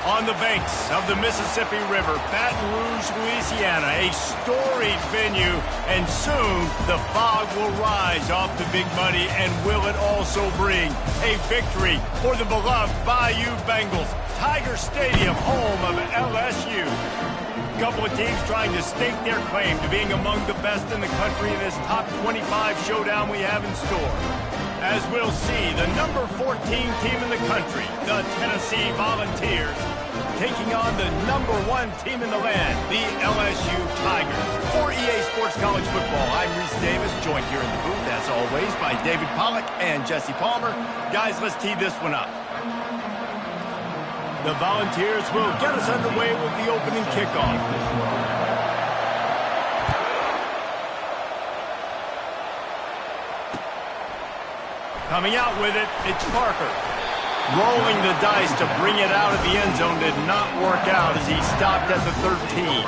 On the banks of the Mississippi River, Baton Rouge, Louisiana, a storied venue, and soon the fog will rise off the Big Muddy, and will it also bring a victory for the beloved Bayou Bengals. Tiger Stadium, home of LSU. A couple of teams trying to stake their claim to being among the best in the country in this top 25 showdown we have in store. As we'll see, the number 14 team in the country, the Tennessee Volunteers, taking on the number 1 team in the land, the LSU Tigers. For EA Sports College Football, I'm Reese Davis, joined here in the booth, as always, by David Pollack and Jesse Palmer. Guys, let's tee this one up. The Volunteers will get us underway with the opening kickoff. Coming out with it, it's Parker. Rolling the dice to bring it out of the end zone did not work out as he stopped at the 13.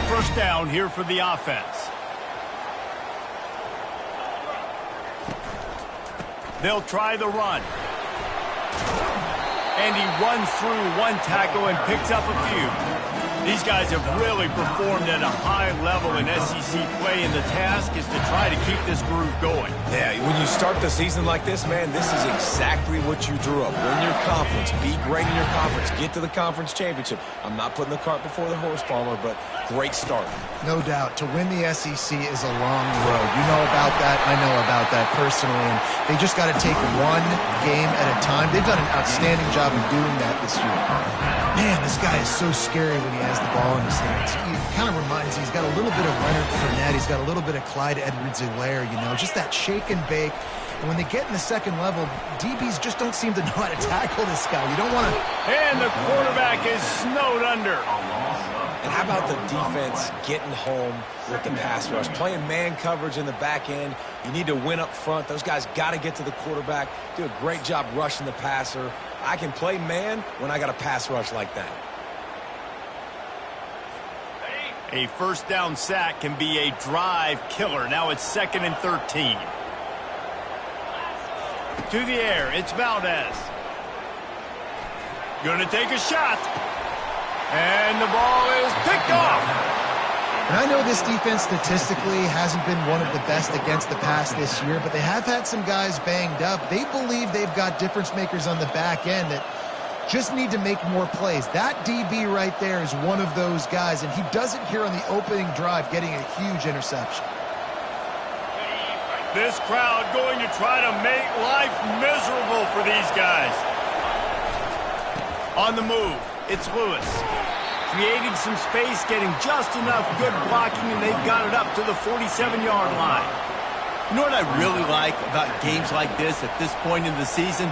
First down here for the offense. They'll try the run. And he runs through one tackle and picks up a few. These guys have really performed at a high level in SEC play, and the task is to try to keep this groove going. Yeah, when you start the season like this, man, this is exactly what you drew up. Win your conference, be great in your conference, get to the conference championship. I'm not putting the cart before the horse, Palmer, but great start. No doubt. To win the SEC is a long road. You know about that. I know about that personally, and they just got to take one game at a time. They've done an outstanding job of doing that this year. Man, this guy is so scary when he has the ball in his hands. He kind of reminds me, he's got a little bit of Leonard Fournette. He's got a little bit of Clyde Edwards-Helaire, you know, just that shake and bake. And when they get in the second level, DBs just don't seem to know how to tackle this guy. You don't want to... And the quarterback is snowed under. And how about the defense getting home with the pass rush? Playing man coverage in the back end. You need to win up front. Those guys got to get to the quarterback. Do a great job rushing the passer. I can play man when I got a pass rush like that. A first down sack can be a drive killer. Now it's 2nd and 13. To the air, it's Valdez. Gonna take a shot. And the ball is picked off. And I know this defense statistically hasn't been one of the best against the pass this year, but they have had some guys banged up. They believe they've got difference makers on the back end that just need to make more plays. That DB right there is one of those guys, and he does it here on the opening drive, getting a huge interception. This crowd going to try to make life miserable for these guys. On the move, it's Lewis. Creating some space, getting just enough good blocking, and they've got it up to the 47-yard line. You know what I really like about games like this at this point in the season?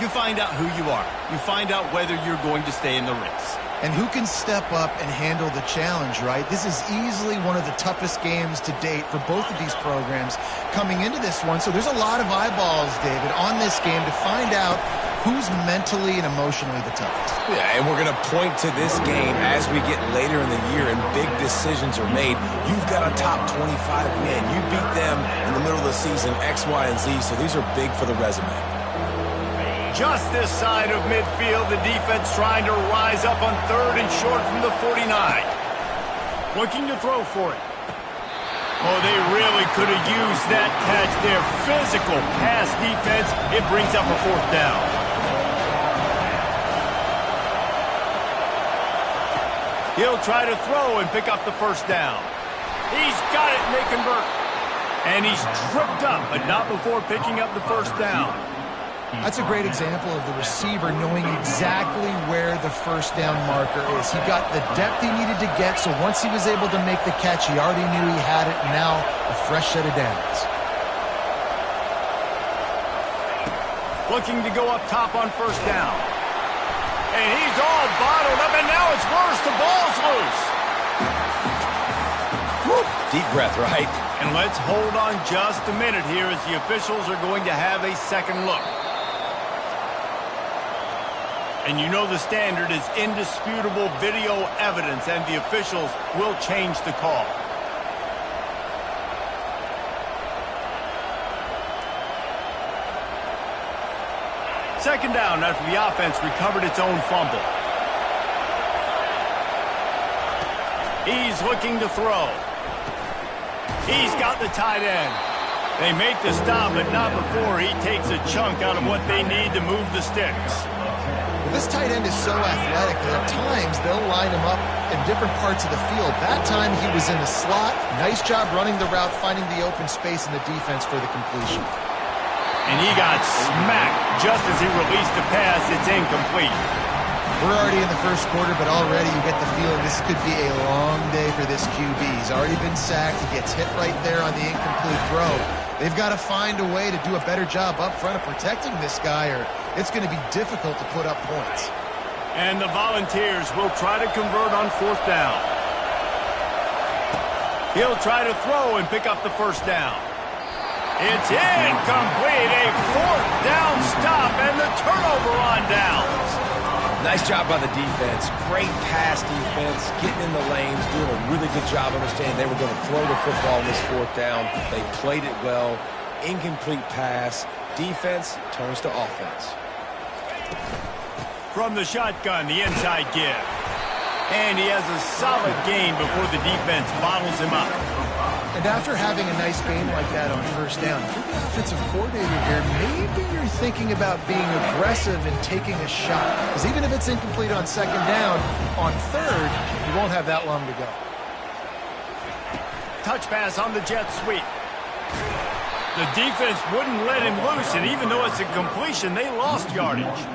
You find out who you are. You find out whether you're going to stay in the race. And who can step up and handle the challenge, right? This is easily one of the toughest games to date for both of these programs coming into this one. So there's a lot of eyeballs, David, on this game to find out who's mentally and emotionally the toughest. Yeah, and we're going to point to this game as we get later in the year and big decisions are made. You've got a top 25 win. You beat them in the middle of the season, X, Y, and Z, so these are big for the resume. Just this side of midfield, the defense trying to rise up on 3rd and short from the 49. Looking to throw for it. Oh, they really could have used that catch there. Physical pass defense. It brings up a 4th down. He'll try to throw and pick up the 1st down. He's got it, and they convert. And he's tripped up, but not before picking up the 1st down. That's a great example of the receiver knowing exactly where the 1st down marker is. He got the depth he needed to get, so once he was able to make the catch, he already knew he had it, and now a fresh set of downs. Looking to go up top on 1st down. And he's all bottled up, and now it's worse. The ball's loose. Woo. Deep breath, right? And let's hold on just a minute here as the officials are going to have a second look. And you know the standard is indisputable video evidence, and the officials will change the call. Second down after the offense recovered its own fumble. He's looking to throw. He's got the tight end. They make the stop, but not before he takes a chunk out of what they need to move the sticks. Well, this tight end is so athletic that at times they'll line him up in different parts of the field. That time he was in the slot. Nice job running the route, finding the open space in the defense for the completion. And he got smacked just as he released the pass. It's incomplete. We're already in the first quarter, but already you get the feeling this could be a long day for this QB. He's already been sacked. He gets hit right there on the incomplete throw. They've got to find a way to do a better job up front of protecting this guy, or it's going to be difficult to put up points. And the Volunteers will try to convert on fourth down. He'll try to throw and pick up the first down. It's incomplete. A fourth down stop and the turnover on downs. Nice job by the defense. Great pass defense, getting in the lanes, doing a really good job understanding they were going to throw the football on this fourth down. They played it well. Incomplete pass. Defense turns to offense. From the shotgun, the inside give. And he has a solid gain before the defense bottles him up. And after having a nice game like that on first down, if you're the offensive coordinator here, maybe you're thinking about being aggressive and taking a shot. Because even if it's incomplete on second down, on third, you won't have that long to go. Touch pass on the jet sweep. The defense wouldn't let him loose, and even though it's a completion, they lost yardage.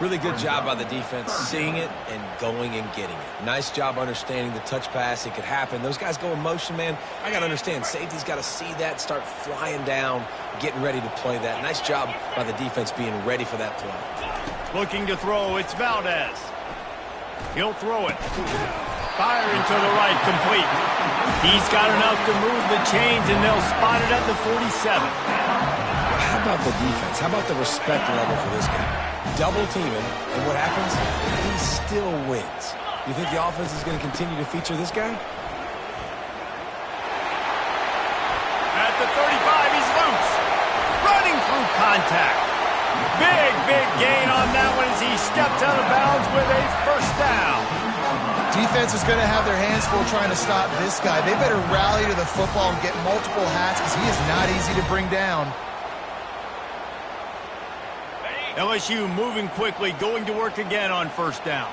Really good job by the defense, seeing it and going and getting it. Nice job understanding the touch pass. It could happen. Those guys go in motion, man. I got to understand, safety's got to see that, start flying down, getting ready to play that. Nice job by the defense being ready for that play. Looking to throw, it's Valdez. He'll throw it. Firing to the right, complete. He's got enough to move the chains, and they'll spot it at the 47. How about the defense? How about the respect level for this guy? Double teaming, and what happens? He still wins. You think the offense is going to continue to feature this guy? At the 35, he's loose. Running through contact. Big gain on that one as he steps out of bounds with a first down. Defense is going to have their hands full trying to stop this guy. They better rally to the football and get multiple hats because he is not easy to bring down. LSU moving quickly, going to work again on first down.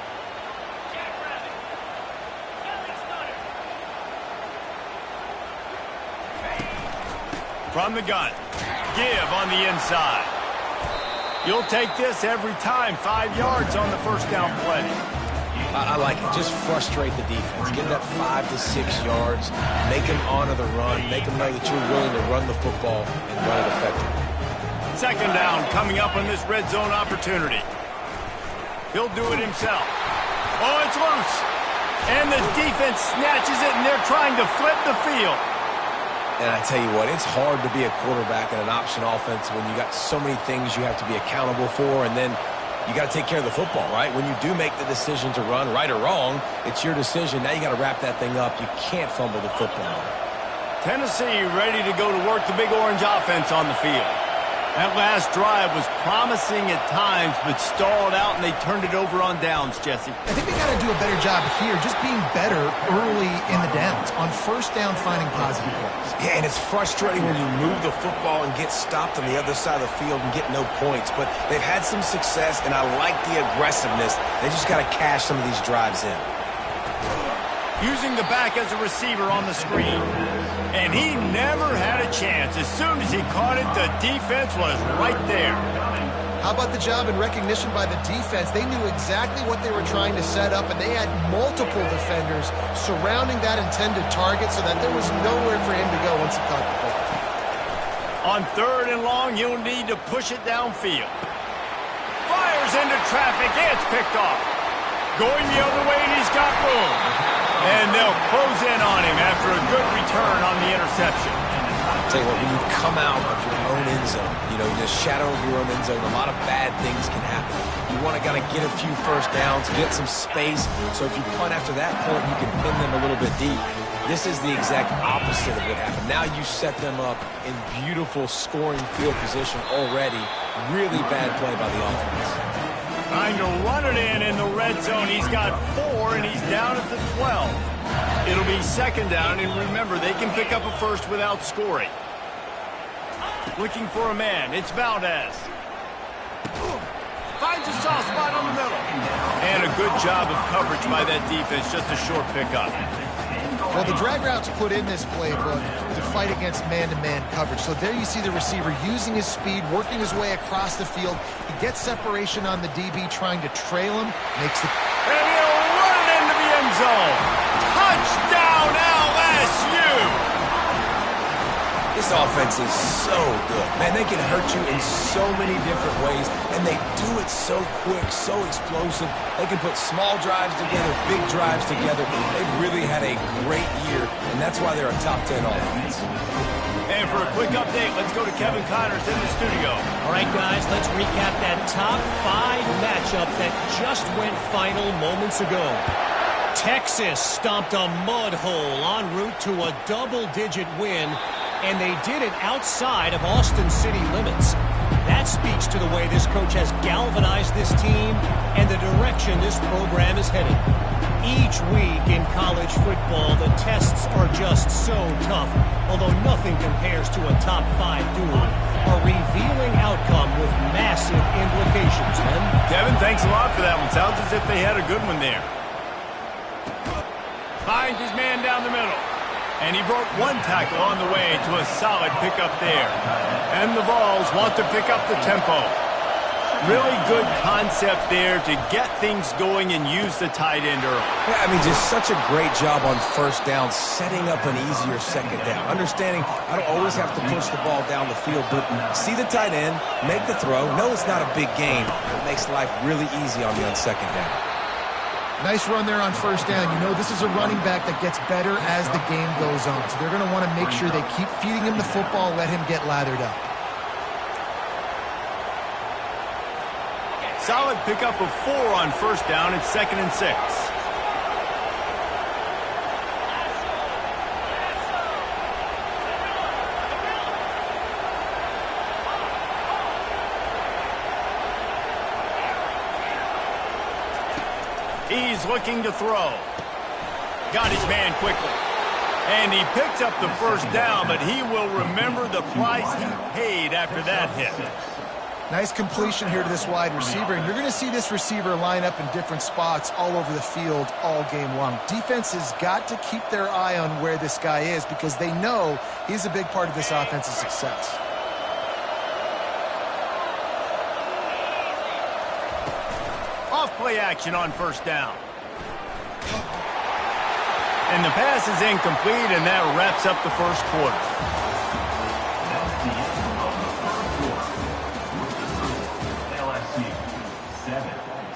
From the gun, give on the inside. You'll take this every time. 5 yards on the first down play. I like it. Just frustrate the defense. Get that 5 to 6 yards. Make them honor the run. Make them know that you're willing to run the football and run it effectively. Second down coming up on this red zone opportunity. He'll do it himself. Oh, it's loose. And the defense snatches it, and they're trying to flip the field. And I tell you what, it's hard to be a quarterback in an option offense when you got so many things you have to be accountable for, and then you got to take care of the football, right? When you do make the decision to run, right or wrong, it's your decision. Now you got to wrap that thing up. You can't fumble the football. Tennessee ready to go to work the Big Orange offense on the field. That last drive was promising at times, but stalled out, and they turned it over on downs, Jesse. I think they got to do a better job here, just being better early in the downs. On first down, finding positive plays. Yeah, and it's frustrating when you move the football and get stopped on the other side of the field and get no points. But they've had some success, and I like the aggressiveness. They just got to cash some of these drives in. Using the back as a receiver on the screen. And he never had a chance. As soon as he caught it, the defense was right there. How about the job and recognition by the defense? They knew exactly what they were trying to set up, and they had multiple defenders surrounding that intended target so that there was nowhere for him to go once he caught the ball. On third and long, you'll need to push it downfield. Fires into traffic. It's picked off. Going the other way, and he's got room. And they'll close in on him after a good return on the interception. I'll tell you what, when you come out of your own end zone, you know, just shadow of your own end zone, a lot of bad things can happen. You want to kind of get a few first downs, get some space, so if you punt after that point, you can pin them a little bit deep. This is the exact opposite of what happened. Now you set them up in beautiful scoring field position already. Really bad play by the offense. Trying to run it in the red zone. He's got 4, and he's down at the 12. It'll be second down, and remember, they can pick up a first without scoring. Looking for a man. It's Valdez. Finds a soft spot on the middle. And a good job of coverage by that defense. Just a short pickup. Well, the drag routes put in this playbook to fight against man-to-man coverage. So there you see the receiver using his speed, working his way across the field. He gets separation on the DB, trying to trail him. Makes the... And he'll run it into the end zone. Touchdown, LSU! This offense is so good. Man, they can hurt you in so many different ways, and they do it so quick, so explosive. They can put small drives together, big drives together. They've really had a great year, and that's why they're a top 10 offense. And for a quick update, let's go to Kevin Connors in the studio. All right, guys, let's recap that top 5 matchup that just went final moments ago. Texas stomped a mud hole en route to a double-digit win, and they did it outside of Austin city limits. That speaks to the way this coach has galvanized this team and the direction this program is heading. Each week in college football, the tests are just so tough, although nothing compares to a top 5 duel. A revealing outcome with massive implications, man. Kevin, thanks a lot for that one. Sounds as if they had a good one there. Finds his man down the middle. And he broke one tackle on the way to a solid pickup there. And the Vols want to pick up the tempo. Really good concept there to get things going and use the tight end early. Yeah, I mean, just such a great job on first down, setting up an easier second down. Understanding I don't always have to push the ball down the field, but see the tight end, make the throw. No, it's not a big game. It makes life really easy on you on second down. Nice run there on first down. You know, this is a running back that gets better as the game goes on. So they're going to want to make sure they keep feeding him the football, let him get lathered up. Solid pickup of 4 on first down. It's 2nd and 6. He's looking to throw. Got his man quickly. And he picks up the first down, but he will remember the price he paid after that hit. Nice completion here to this wide receiver, and you're going to see this receiver line up in different spots all over the field all game long. Defense has got to keep their eye on where this guy is because they know he's a big part of this offense's success. Off-play action on first down. And the pass is incomplete, and that wraps up the first quarter. LSU 7,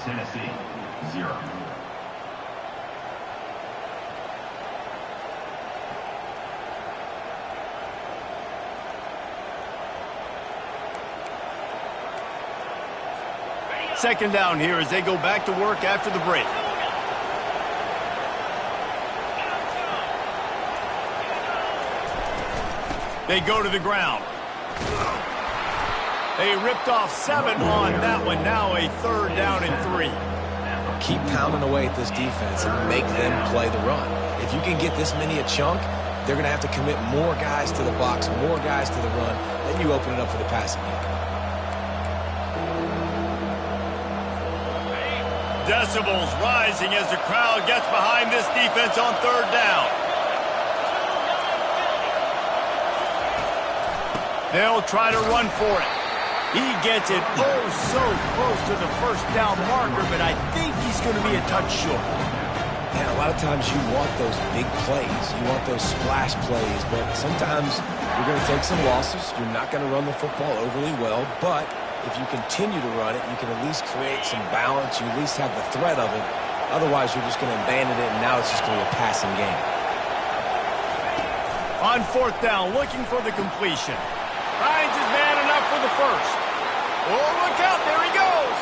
Tennessee 0. Second down here as they go back to work after the break. They go to the ground. They ripped off 7 on that one. Now a 3rd down and 3. Keep pounding away at this defense and make them play the run. If you can get this many a chunk, they're going to have to commit more guys to the box, more guys to the run. Then you open it up for the passing game. Decibels rising as the crowd gets behind this defense on 3rd down. They'll try to run for it. He gets it oh so close to the first down marker, but I think he's going to be a touch short. And a lot of times you want those big plays. You want those splash plays, but sometimes you're going to take some losses. You're not going to run the football overly well, but if you continue to run it, you can at least create some balance. You at least have the threat of it. Otherwise, you're just going to abandon it, and now it's just going to be a passing game. On 4th down, looking for the completion. Finds his man enough for the first. Oh, look out. There he goes.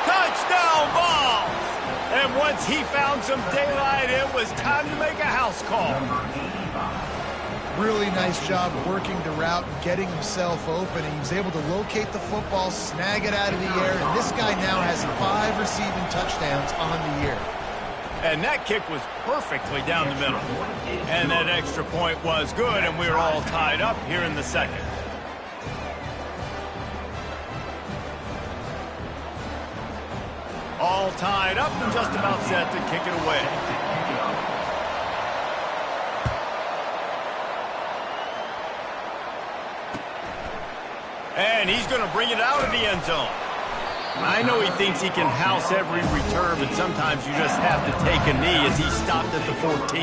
Touchdown, Vols. And once he found some daylight, it was time to make a house call. Really nice job working the route and getting himself open. And he was able to locate the football, snag it out of the air, and this guy now has 5 receiving touchdowns on the year. And that kick was perfectly down the middle. And that extra point was good, and we're all tied up here in the second. All tied up and just about set to kick it away. And he's going to bring it out of the end zone. I know he thinks he can house every return, but sometimes you just have to take a knee as he stopped at the 14.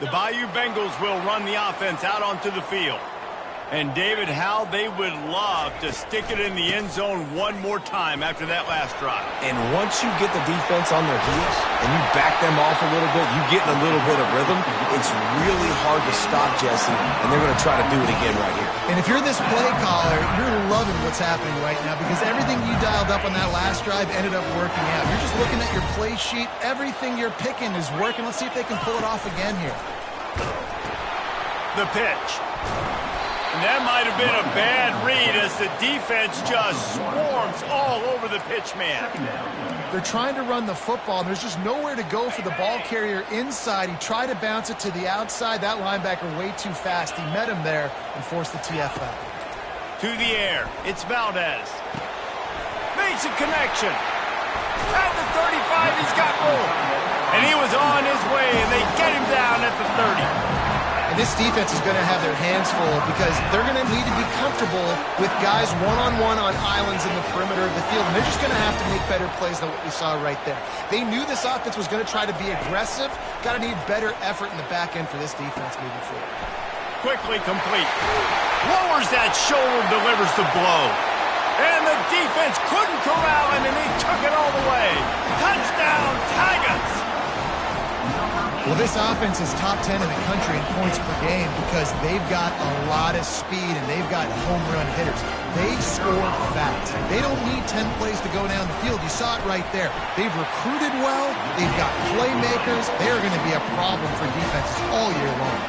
The Bayou Bengals will run the offense out onto the field. And David, how they would love to stick it in the end zone one more time after that last drive. And once you get the defense on their heels and you back them off a little bit, you get in a little bit of rhythm, it's really hard to stop, Jesse, and they're going to try to do it again right here. And if you're this play caller, you're loving what's happening right now because everything you dialed up on that last drive ended up working out. You're just looking at your play sheet. Everything you're picking is working. Let's see if they can pull it off again here. The pitch. And that might have been a bad read as the defense just swarms all over the pitch man. They're trying to run the football, and there's just nowhere to go for the ball carrier inside. He tried to bounce it to the outside. That linebacker way too fast. He met him there and forced the TFL. To the air. It's Valdez. Makes a connection. At the 35, he's got room. And he was on his way, and they get him down at the 30. And this defense is going to have their hands full because they're going to need to be comfortable with guys one-on-one on islands in the perimeter of the field. And they're just going to have to make better plays than what we saw right there. They knew this offense was going to try to be aggressive. Got to need better effort in the back end for this defense moving forward. Quickly complete. Lowers that shoulder, delivers the blow. And the defense couldn't corral him, and he took it all the way. Touchdown, Tigers! Well, this offense is top 10 in the country in points per game because they've got a lot of speed and they've got home run hitters. They score fast. They don't need 10 plays to go down the field. You saw it right there. They've recruited well. They've got playmakers. They're going to be a problem for defenses all year long.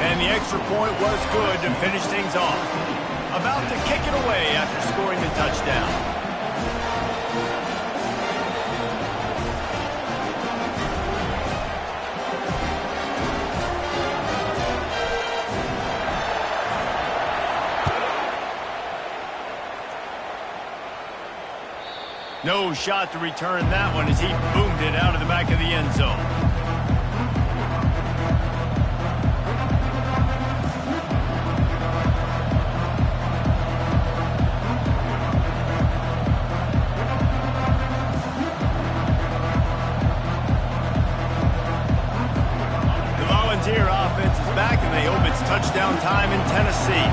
And the extra point was good to finish things off. About to kick it away after scoring the touchdown. No shot to return that one as he boomed it out of the back of the end zone. The Volunteer offense is back, and they hope it's touchdown time in Tennessee.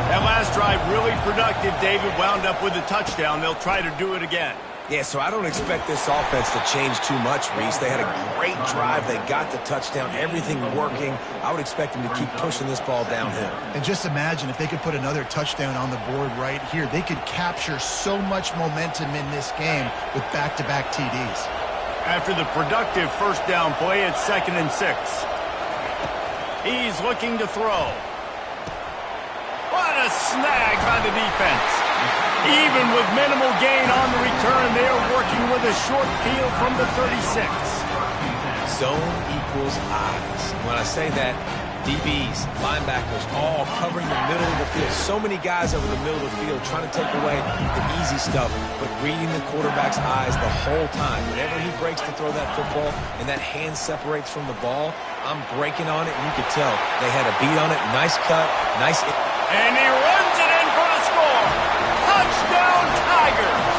That last drive really productive. David wound up with a touchdown. They'll try to do it again. Yeah, so I don't expect this offense to change too much, Reese. They had a great drive. They got the touchdown, everything working. I would expect them to keep pushing this ball downhill. And just imagine if they could put another touchdown on the board right here. They could capture so much momentum in this game with back-to-back TDs. After the productive first down play, it's 2nd and 6. He's looking to throw. What a snag by the defense. Even with minimal gain on the return, they are working with a short field from the 36. Zone equals eyes. When I say that, DBs, linebackers, all covering the middle of the field. So many guys over the middle of the field trying to take away the easy stuff, but reading the quarterback's eyes the whole time. Whenever he breaks to throw that football and that hand separates from the ball, I'm breaking on it, and you could tell they had a beat on it. Nice cut, nice. And he runs it in for the score. Touchdown, Tigers.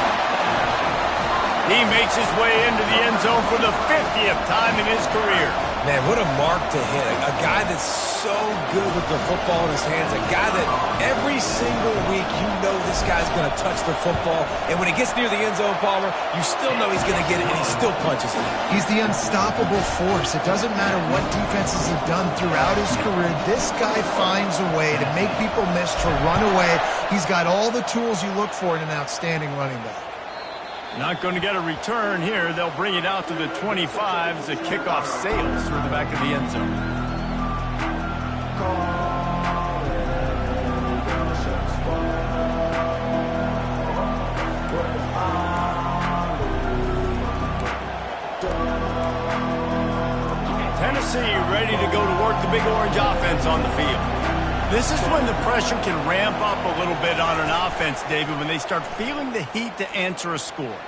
He makes his way into the end zone for the 50th time in his career. Man, what a mark to hit. A guy that's so good with the football in his hands. A guy that every Every single week, you know this guy's going to touch the football. And when he gets near the end zone, Palmer, you still know he's going to get it, and he still punches it. He's the unstoppable force. It doesn't matter what defenses have done throughout his career. This guy finds a way to make people miss, to run away. He's got all the tools you look for in an outstanding running back. Not going to get a return here. They'll bring it out to the 25 as the kickoff sails through the back of the end zone. Tennessee ready to go to work the big orange offense on the field. This is when the pressure can ramp up a little bit on an offense, David, when they start feeling the heat to answer a score.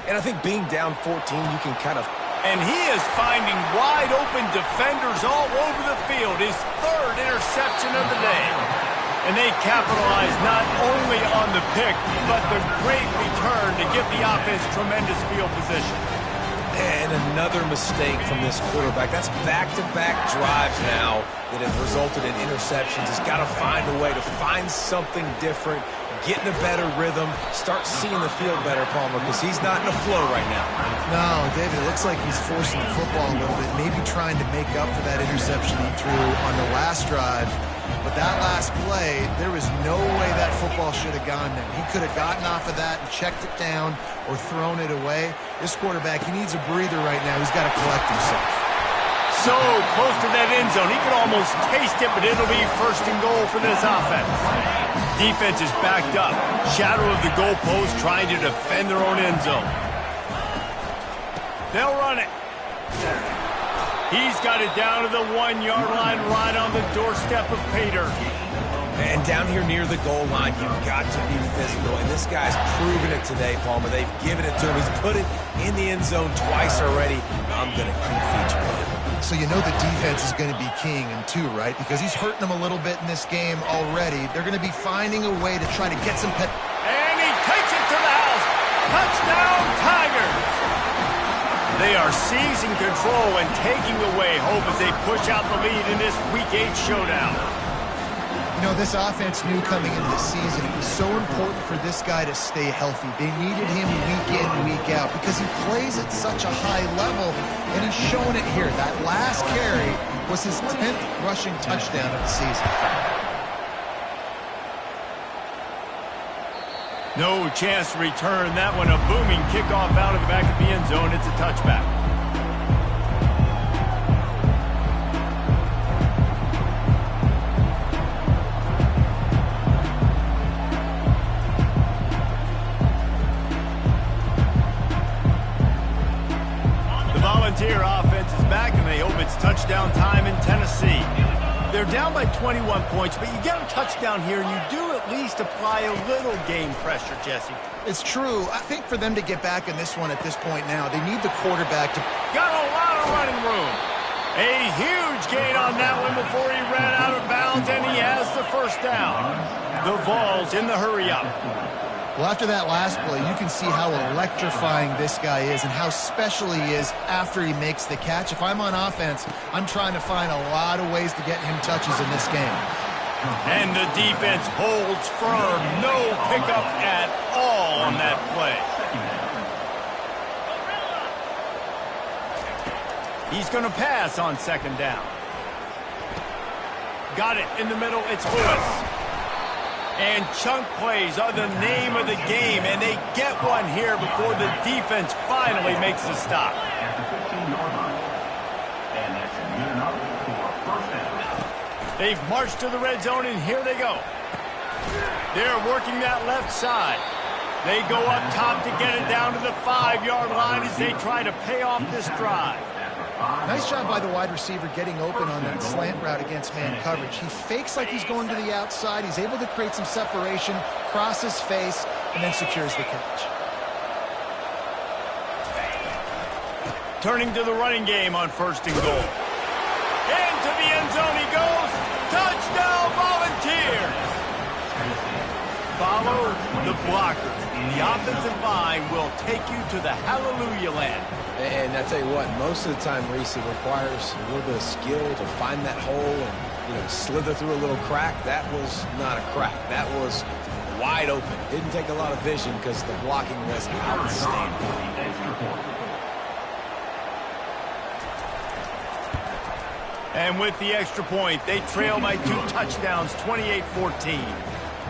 And I think being down 14, you can kind of... And he is finding wide-open defenders all over the field. His third interception of the day. And they capitalize not only on the pick, but the great return to give the offense tremendous field position. And another mistake from this quarterback. That's back-to-back drives now that have resulted in interceptions. He's got to find a way to find something different, get in a better rhythm, start seeing the field better, Palmer, because he's not in a flow right now. No, David, it looks like he's forcing the football a little bit, maybe trying to make up for that interception he threw on the last drive. But that last play, there was no way that football should have gone there. He could have gotten off of that and checked it down or thrown it away. This quarterback, he needs a breather right now. He's got to collect himself. So close to that end zone. He could almost taste it, but it'll be first and goal for this offense. Defense is backed up. Shadow of the goalpost trying to defend their own end zone. They'll run it. He's got it down to the 1 yard line right on the doorstep of Pater. And down here near the goal line, you've got to be physical. And this guy's proven it today, Palmer. They've given it to him. He's put it in the end zone twice already. I'm going to keep featuring him. So you know the defense is going to be keying him too, right? Because he's hurting them a little bit in this game already. They're going to be finding a way to try to get some And he takes it to the house. Touchdown, Tigers! They are seizing control and taking away hope as they push out the lead in this Week 8 showdown. You know, this offense knew coming into the season it was so important for this guy to stay healthy. They needed him week in, week out because he plays at such a high level, and he's showing it here. That last carry was his 10th rushing touchdown of the season. No chance to return that one. A booming kickoff out of the back of the end zone. It's a touchback. The Volunteer offense is back, and they hope it's touchdown time in Tennessee. They're down by 21 points, but you get a touchdown here, and you do at least apply a little game pressure, Jesse. It's true. I think for them to get back in this one at this point now, they need the quarterback to... Got a lot of running room. A huge gain on that one before he ran out of bounds, and he has the first down. The Vols in the hurry-up. Well, after that last play, you can see how electrifying this guy is and how special he is after he makes the catch. If I'm on offense, I'm trying to find a lot of ways to get him touches in this game. And the defense holds firm. No pickup at all on that play. He's going to pass on second down. Got it in the middle. It's Lewis. And chunk plays are the name of the game, and they get one here before the defense finally makes the stop. At the 15-yard line. And that's good enough for a first down. They've marched to the red zone, and here they go. They're working that left side. They go up top to get it down to the 5-yard line as they try to pay off this drive. Nice job by the wide receiver getting open on that slant route against man coverage. He fakes like he's going to the outside. He's able to create some separation, cross his face, and then secures the catch. Turning to the running game on first and goal. Into the end zone he goes. Touchdown, Volunteers! Follow the blockers. The offensive line will take you to the hallelujah land. And I tell you what, most of the time, Reese, it requires a little bit of skill to find that hole and slither through a little crack. That was not a crack. That was wide open. Didn't take a lot of vision because the blocking was outstanding. And with the extra point, they trail by 2 touchdowns, 28-14.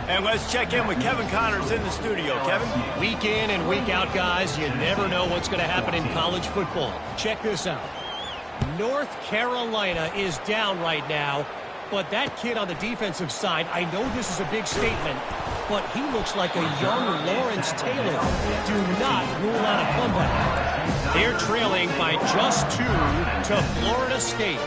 And let's check in with Kevin Connors in the studio. Kevin? Week in and week out, guys, you never know what's going to happen in college football. Check this out. North Carolina is down right now, but that kid on the defensive side, I know this is a big statement, but he looks like a young Lawrence Taylor. Do not rule out a comeback. They're trailing by just 2 to Florida State.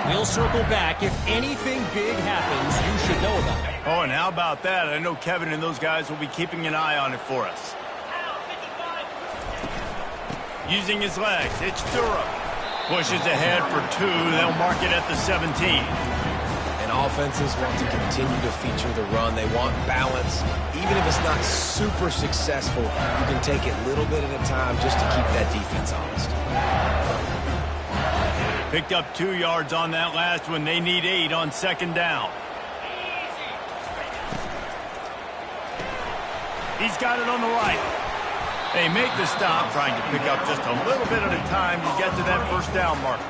We'll circle back. If anything big happens, you should know about it. Oh, and how about that? I know Kevin and those guys will be keeping an eye on it for us. Using his legs, it's Durham. Pushes ahead for 2. They'll mark it at the 17. And offenses want to continue to feature the run. They want balance. Even if it's not super successful, you can take it little bit at a time just to keep that defense honest. Picked up 2 yards on that last one. They need 8 on 2nd down. He's got it on the right. They make the stop, trying to pick up just a little bit at a time to get to that 1st down marker.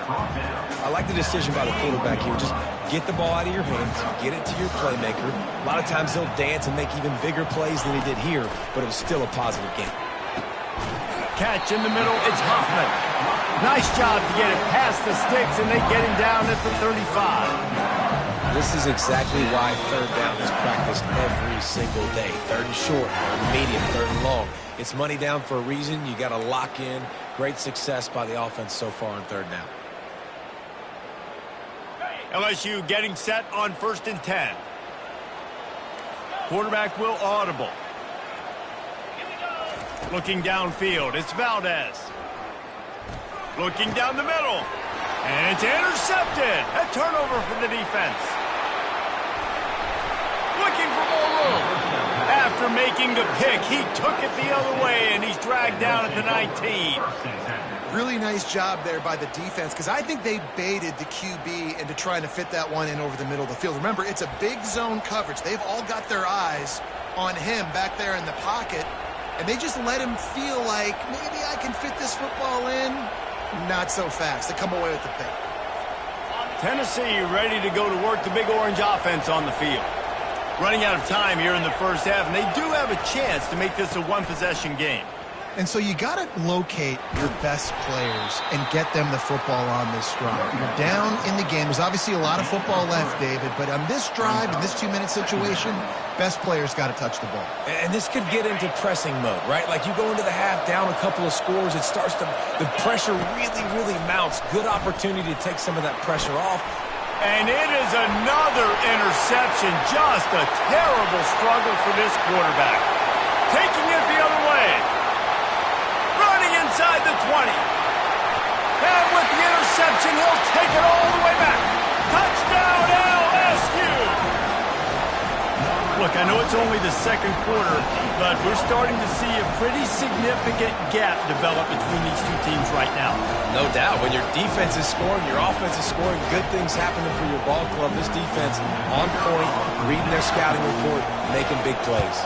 I like the decision by the quarterback here. Just get the ball out of your hands, get it to your playmaker. A lot of times he'll dance and make even bigger plays than he did here, but it was still a positive game. Catch in the middle, it's Hoffman. Nice job to get it past the sticks, and they get him down at the 35. This is exactly why 3rd down is practiced every single day. 3rd and short, 3rd and medium, 3rd and long. It's money down for a reason. You got to lock in. Great success by the offense so far on 3rd down. LSU getting set on 1st and 10. Quarterback will audible. Looking downfield, it's Valdez. Looking down the middle. And it's intercepted. A turnover for the defense. Looking for more room. After making the pick, he took it the other way, and he's dragged down at the 19. Really nice job there by the defense, because I think they baited the QB into trying to fit that one in over the middle of the field. Remember, it's a big zone coverage. They've all got their eyes on him back there in the pocket, and they just let him feel like, maybe I can fit this football in. Not so fast. They come away with the pick. Tennessee ready to go to work the Big Orange offense on the field. Running out of time here in the 1st half, and they do have a chance to make this a 1-possession game. And so you got to locate your best players and get them the football on this drive. You're down in the game. There's obviously a lot of football left, David, but on this drive, in this 2-minute situation, best players got to touch the ball. And this could get into pressing mode, right? Like you go into the half down a couple of scores, it starts to, the pressure really mounts. Good opportunity to take some of that pressure off. And it is another interception. Just a terrible struggle for this quarterback. Taking it the other way. Running inside the 20. And with the interception, he'll take it all the way back. Touchdown, LSU! Look, I know it's only the 2nd quarter, but we're starting to see a pretty significant gap develop between these 2 teams right now. No doubt. When your defense is scoring, your offense is scoring, good things happening for your ball club. This defense on point, reading their scouting report, making big plays.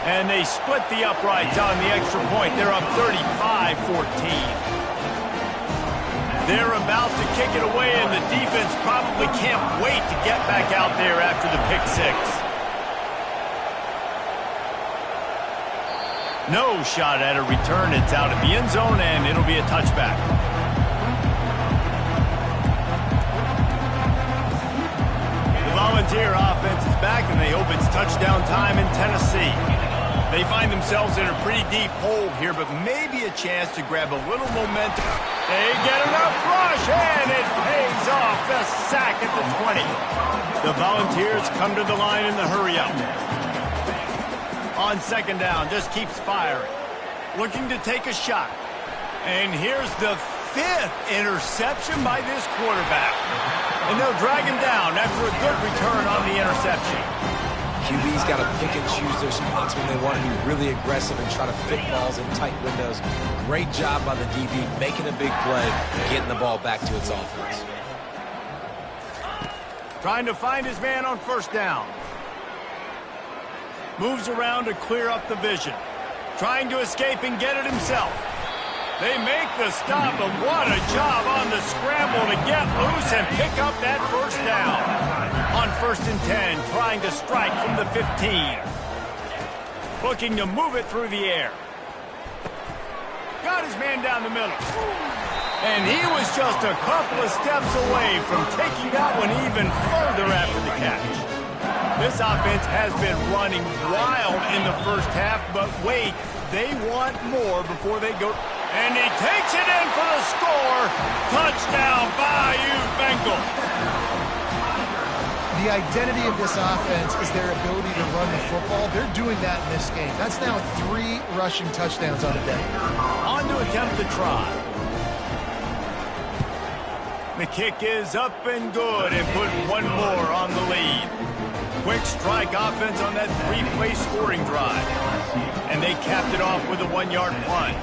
And they split the uprights on the extra point. They're up 35-14. They're about to kick it away, and the defense probably can't wait to get back out there after the pick 6. No shot at a return. It's out of the end zone, and it'll be a touchback. The Volunteer offense is back, and they hope it's touchdown time in Tennessee. They find themselves in a pretty deep hole here, but maybe a chance to grab a little momentum. They get enough rush, and it pays off. The sack at the 20. The Volunteers come to the line in the hurry-up. On 2nd down, just keeps firing. Looking to take a shot. And here's the 5th interception by this quarterback. And they'll drag him down after a good return on the interception. QB's got to pick and choose their spots when they want to be really aggressive and try to fit balls in tight windows. Great job by the DB, making a big play, getting the ball back to its offense. Trying to find his man on first down. Moves around to clear up the vision. Trying to escape and get it himself. They make the stop, but what a job on the scramble to get loose and pick up that first down. On 1st and 10, trying to strike from the 15. Looking to move it through the air. Got his man down the middle. And he was just a couple of steps away from taking that one even further after the catch. This offense has been running wild in the first half, but wait, they want more before they go. And he takes it in for the score. Touchdown, Bayou Bengals. The identity of this offense is their ability to run the football. They're doing that in this game. That's now 3 rushing touchdowns on the day. On to attempt the try. The kick is up and good and put one more on the lead. Quick strike offense on that 3-play scoring drive. And they capped it off with a 1-yard plunge.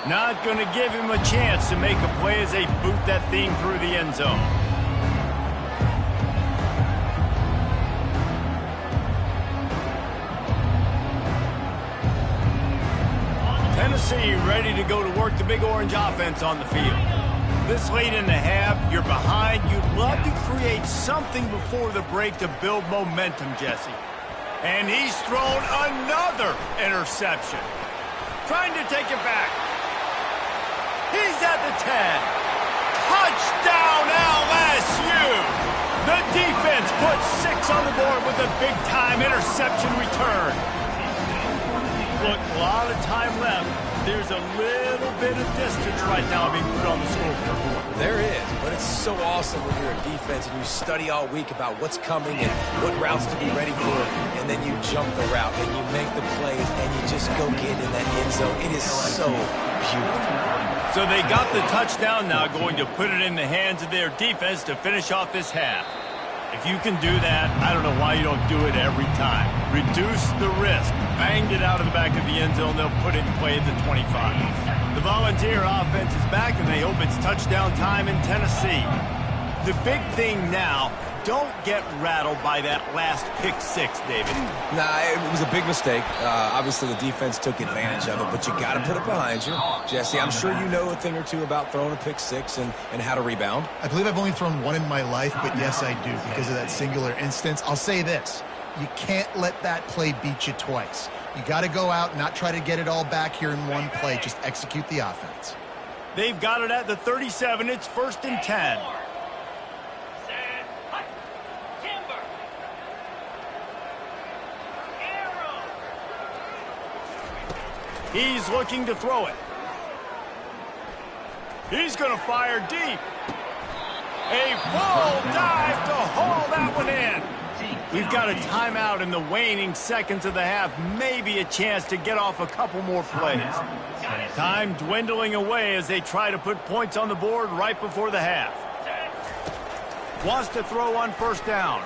Not going to give him a chance to make a play as they boot that thing through the end zone. Tennessee ready to go to work the Big Orange offense on the field. This late in the half, you're behind. You'd love to create something before the break to build momentum, Jesse. And he's thrown another interception. Trying to take it back. He's at the 10. Touchdown, LSU! The defense puts 6 on the board with a big-time interception return. Look, a lot of time left. There's a little bit of distance right now being put on the scoreboard. There is, but it's so awesome when you're a defense and you study all week about what's coming and what routes to be ready for, and then you jump the route and you make the plays and you just go get in that end zone. It is so beautiful. So they got the touchdown now, going to put it in the hands of their defense to finish off this half. If you can do that, I don't know why you don't do it every time. Reduce the risk. Banged it out of the back of the end zone. They'll put it in play at the 25. The Volunteer offense is back, and they hope it's touchdown time in Tennessee. The big thing now, don't get rattled by that last pick 6, David. Nah, it was a big mistake. Obviously, the defense took advantage of it, but you got to put it behind you. Jesse, I'm sure you know a thing or two about throwing a pick 6 and how to rebound. I believe I've only thrown one in my life, but yes, I do because of that singular instance. I'll say this. You can't let that play beat you twice. You got to go out and not try to get it all back here in one play. Just execute the offense. They've got it at the 37. It's 1st and 10. He's looking to throw it. He's going to fire deep. A full dive to haul that one in. We've got a timeout in the waning seconds of the half. Maybe a chance to get off a couple more plays. Time dwindling away as they try to put points on the board right before the half. Wants to throw on 1st down.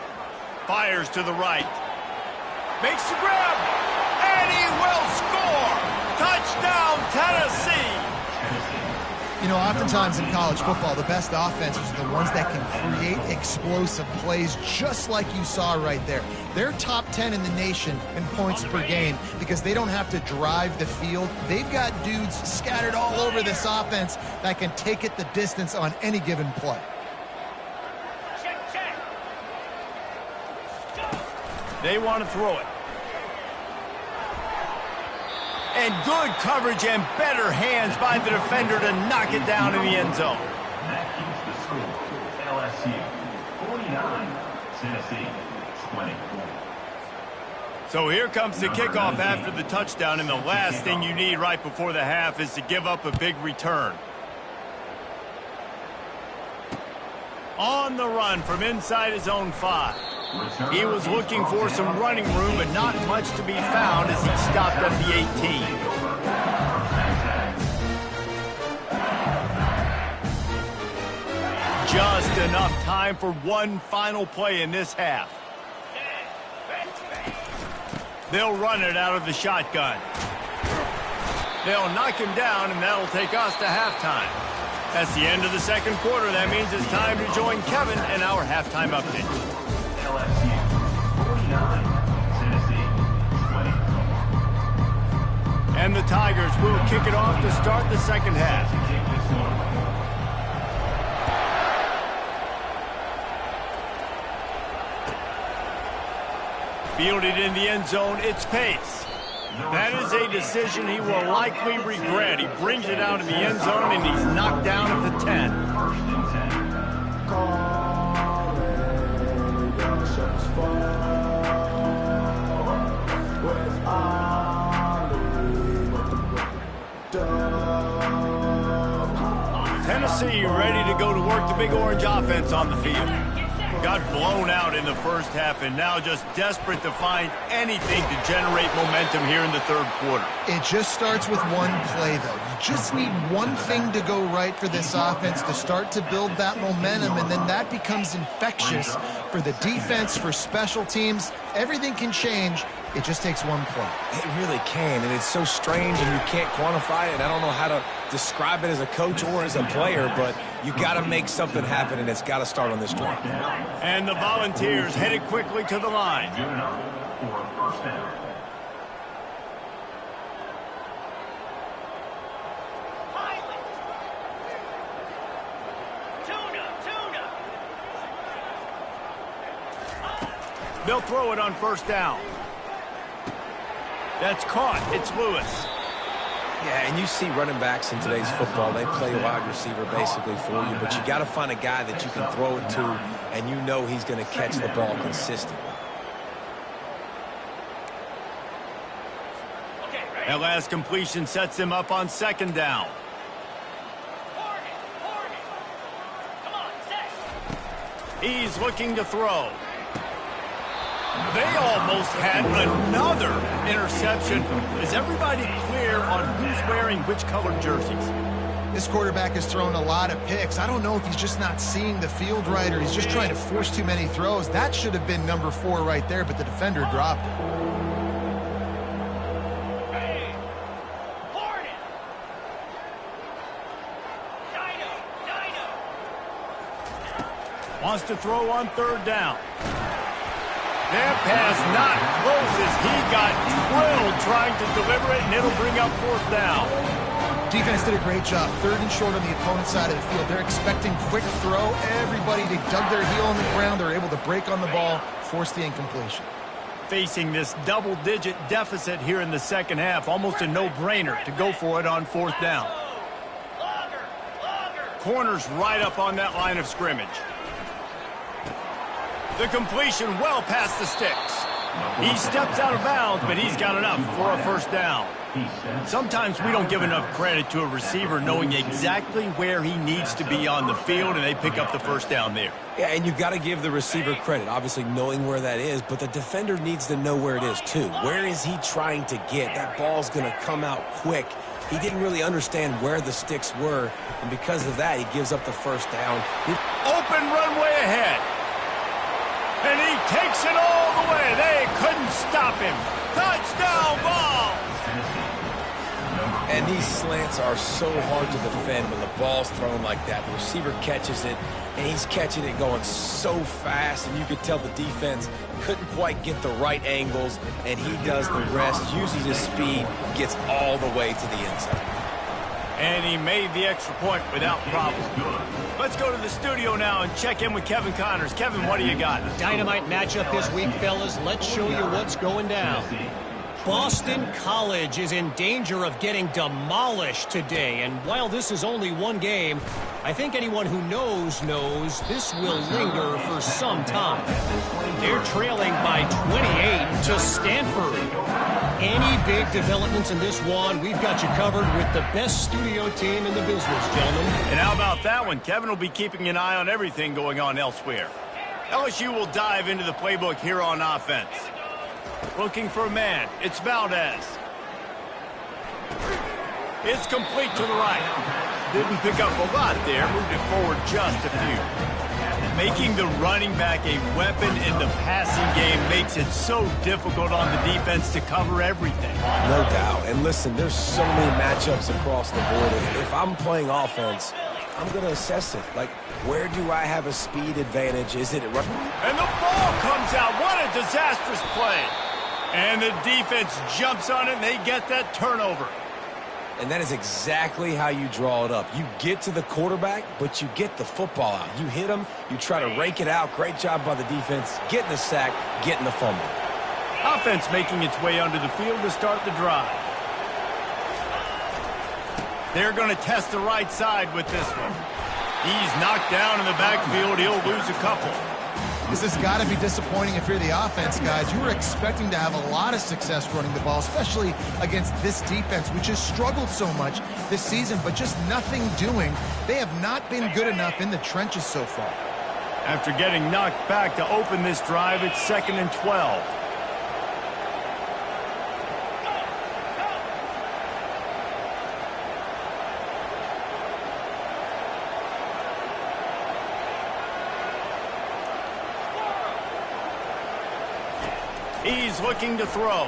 Fires to the right. Makes the grab. And he will score. Touchdown, Tennessee! You know, oftentimes in college football, the best offenses are the ones that can create explosive plays just like you saw right there. They're top 10 in the nation in points per game because they don't have to drive the field. They've got dudes scattered all over this offense that can take it the distance on any given play. They want to throw it. And good coverage and better hands by the defender to knock it down in the end zone. That keeps the score. LSU 49, Tennessee 24. So here comes the kickoff after the touchdown, and the last thing you need right before the half is to give up a big return. On the run from inside his own 5. He was looking for some running room, but not much to be found as he stopped at the 18. Just enough time for one final play in this half. They'll run it out of the shotgun. They'll knock him down, and that'll take us to halftime. That's the end of the second quarter. That means it's time to join Kevin in our halftime update. LSU 49, Tennessee 20. And the Tigers will kick it off to start the second half. Fielded in the end zone, it's Pace. That is a decision he will likely regret. He brings it out in the end zone, and he's knocked down at the 10. Tennessee ready to go to work the Big Orange offense on the field. Got blown out in the first half and now just desperate to find anything to generate momentum here in the third quarter. It just starts with one play, though. You just need one thing to go right for this offense to start to build that momentum, and then that becomes infectious for the defense, for special teams. Everything can change. It just takes one play. It really can, and it's so strange and you can't quantify it. I don't know how to describe it as a coach or as a player, but you got to make something happen, and it's got to start on this drive. And the Volunteers headed quickly to the line. Good enough for a first down. They'll throw it on first down. That's caught. It's Lewis. Yeah, and you see running backs in today's football, they play wide receiver basically for you, but you got to find a guy that you can throw it to, and you know he's going to catch the ball consistently. That last completion sets him up on second down. He's looking to throw. They almost had another interception. Is everybody clear on who's wearing which colored jerseys? This quarterback has thrown a lot of picks. I don't know if he's just not seeing the field right or he's just trying to force too many throws. That should have been number 4 right there, but the defender dropped it. Wants to throw on third down. That pass not close as he got drilled trying to deliver it, and it'll bring up fourth down. Defense did a great job. Third and short on the opponent's side of the field. They're expecting quick throw. Everybody, they dug their heel on the ground. They're able to break on the ball, force the incompletion. Facing this double-digit deficit here in the second half, almost a no-brainer to go for it on fourth down. Corners right up on that line of scrimmage. The completion well past the sticks. He steps out of bounds, but he's got enough for a first down. Sometimes we don't give enough credit to a receiver knowing exactly where he needs to be on the field, and they pick up the first down there. Yeah, and you got to give the receiver credit, obviously knowing where that is, but the defender needs to know where it is too. Where is he trying to get? That ball's going to come out quick. He didn't really understand where the sticks were, and because of that, he gives up the first down. Open runway ahead. And he takes it all the way. They couldn't stop him. Touchdown ball. And these slants are so hard to defend when the ball's thrown like that. The receiver catches it, and he's catching it going so fast, and you could tell the defense couldn't quite get the right angles, and he does the rest, uses his speed, gets all the way to the end zone. And he made the extra point without problem. Let's go to the studio now and check in with Kevin Connors. Kevin, what do you got? Dynamite matchup this week, fellas. Let's show you what's going down. Boston College is in danger of getting demolished today. And while this is only one game, I think anyone who knows this will linger for some time. They're trailing by 28 to Stanford. Any big developments in this one, we've got you covered with the best studio team in the business, gentlemen. And how about that one? Kevin will be keeping an eye on everything going on elsewhere. LSU will dive into the playbook here on offense. Looking for a man. It's Valdez. It's complete to the right. Didn't pick up a lot there. Moved it forward just a few. Making the running back a weapon in the passing game makes it so difficult on the defense to cover everything. No doubt. And listen, there's so many matchups across the board. If I'm playing offense, I'm going to assess it. Like, where do I have a speed advantage? Is it... And the ball comes out. What a disastrous play. And the defense jumps on it, and they get that turnover. And that is exactly how you draw it up. You get to the quarterback, but you get the football out. You hit him, you try to rake it out. Great job by the defense, getting the sack, getting the fumble. Offense making its way onto the field to start the drive. They're going to test the right side with this one. He's knocked down in the backfield. He'll lose a couple. This has got to be disappointing if you're the offense, guys. You were expecting to have a lot of success running the ball, especially against this defense, which has struggled so much this season, but just nothing doing. They have not been good enough in the trenches so far. After getting knocked back to open this drive, it's 2nd and 12. He's looking to throw.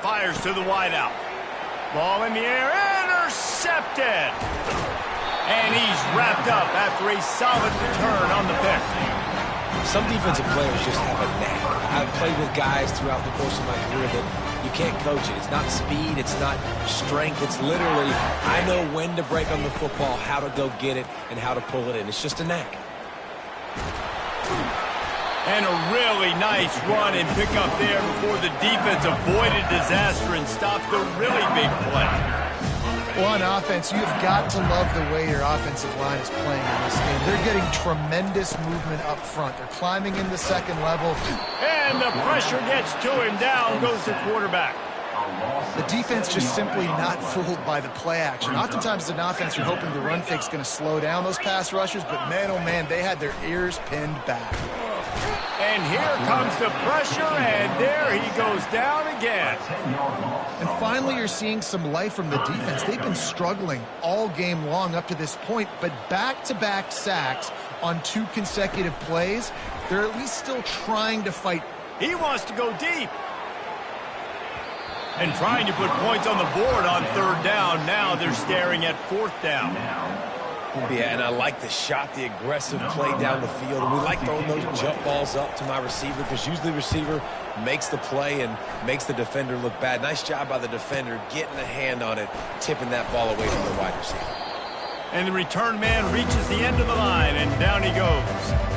Fires to the wideout. Ball in the air, intercepted. And he's wrapped up after a solid return on the pick. Some defensive players just have a knack. I've played with guys throughout the course of my career that you can't coach it. It's not speed, it's not strength. It's literally, I know when to break on the football, how to go get it, and how to pull it in. It's just a knack. And a really nice run and pick up there before the defense avoided disaster and stopped the really big play. Well, on offense, you've got to love the way your offensive line is playing in this game. They're getting tremendous movement up front. They're climbing in the second level. And the pressure gets to him. Down goes the quarterback. The defense just simply not fooled by the play action. Oftentimes, as an offense, you're hoping the run fake's going to slow down those pass rushers, but man, oh man, they had their ears pinned back. And here comes the pressure, and there he goes down again. And finally, you're seeing some life from the defense. They've been struggling all game long up to this point, but back-to-back sacks on 2 consecutive plays, they're at least still trying to fight. He wants to go deep. And trying to put points on the board on 3rd down. Now they're staring at 4th down. Yeah, and I like the shot, the aggressive play down the field. And we like throwing those jump balls up to my receiver because usually the receiver makes the play and makes the defender look bad. Nice job by the defender getting a hand on it, tipping that ball away from the wide receiver. And the return man reaches the end of the line, and down he goes.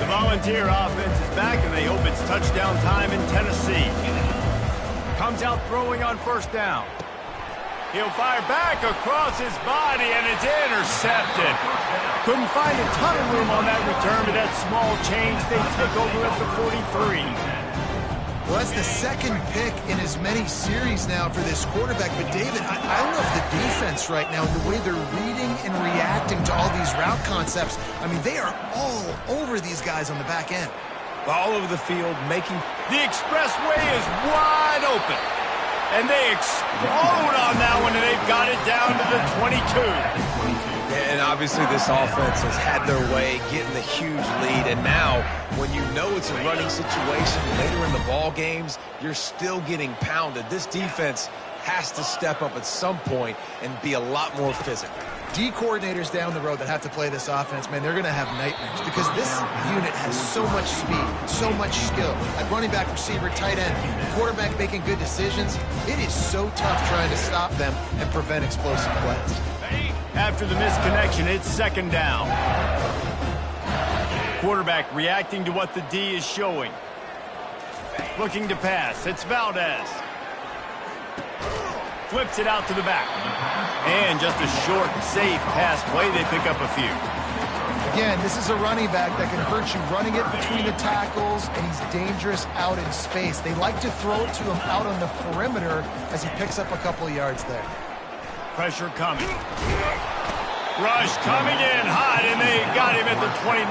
Volunteer offense is back, and they hope it's touchdown time in Tennessee. Comes out throwing on 1st down. He'll fire back across his body, and it's intercepted. Couldn't find a ton of room on that return, but that small change, they take over at the 43. Well, that's the 2nd pick in as many series now for this quarterback. But, David, I love the defense right now and the way they're reading and reacting to all these route concepts. I mean, they are all over these guys on the back end. All over the field, making... The expressway is wide open. And they explode on that one, and they've got it down to the 22. And obviously this offense has had their way, getting the huge lead. And now, when you know it's a running situation later in the ball games, you're still getting pounded. This defense has to step up at some point and be a lot more physical. D coordinators down the road that have to play this offense, man, they're going to have nightmares because this unit has so much speed, so much skill. At running back, receiver, tight end, quarterback making good decisions. It is so tough trying to stop them and prevent explosive plays. After the misconnection, it's 2nd down. Quarterback reacting to what the D is showing. Looking to pass. It's Valdez. Flips it out to the back. And just a short, safe pass play. They pick up a few. Again, this is a running back that can hurt you running it between the tackles, and he's dangerous out in space. They like to throw it to him out on the perimeter as he picks up a couple of yards there. Pressure coming. Rush coming in hot, and they got him at the 29.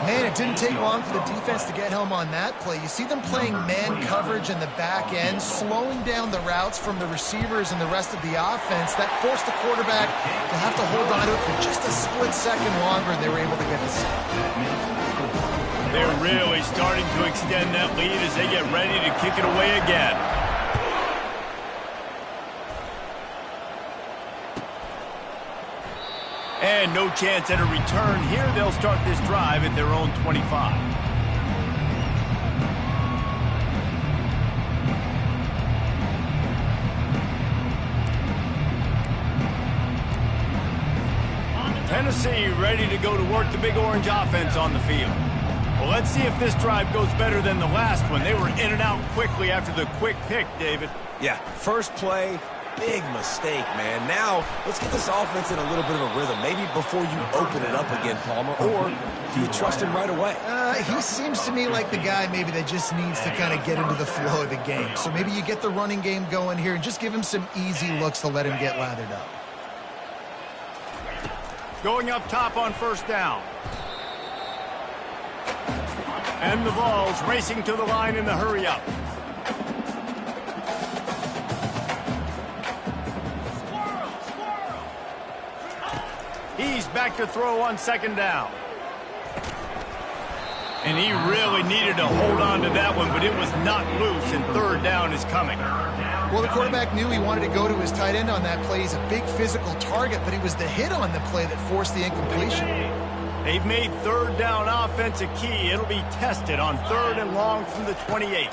Man, it didn't take long for the defense to get home on that play. You see them playing man coverage in the back end, slowing down the routes from the receivers and the rest of the offense. That forced the quarterback to have to hold on to it for just a split second longer, and they were able to get the sack. They're really starting to extend that lead as they get ready to kick it away again. And no chance at a return here. They'll start this drive at their own 25. Tennessee ready to go to work the Big Orange offense on the field. Well, let's see if this drive goes better than the last one. They were in and out quickly after the quick pick, David. Yeah, first play, big mistake, man. Now, let's get this offense in a little bit of a rhythm. Maybe before you open it up again, Palmer, or do you trust him right away? He seems to me like the guy maybe that just needs to kind of get into the flow of the game. So maybe you get the running game going here and just give him some easy looks to let him get lathered up. Going up top on first down. And the Vols racing to the line in the hurry-up. He's back to throw on second down. And he really needed to hold on to that one, but it was not loose, and third down is coming. Well, the quarterback knew he wanted to go to his tight end on that play. He's a big physical target, but it was the hit on the play that forced the incompletion. They've made third down offense a key. It'll be tested on third and long from the 28.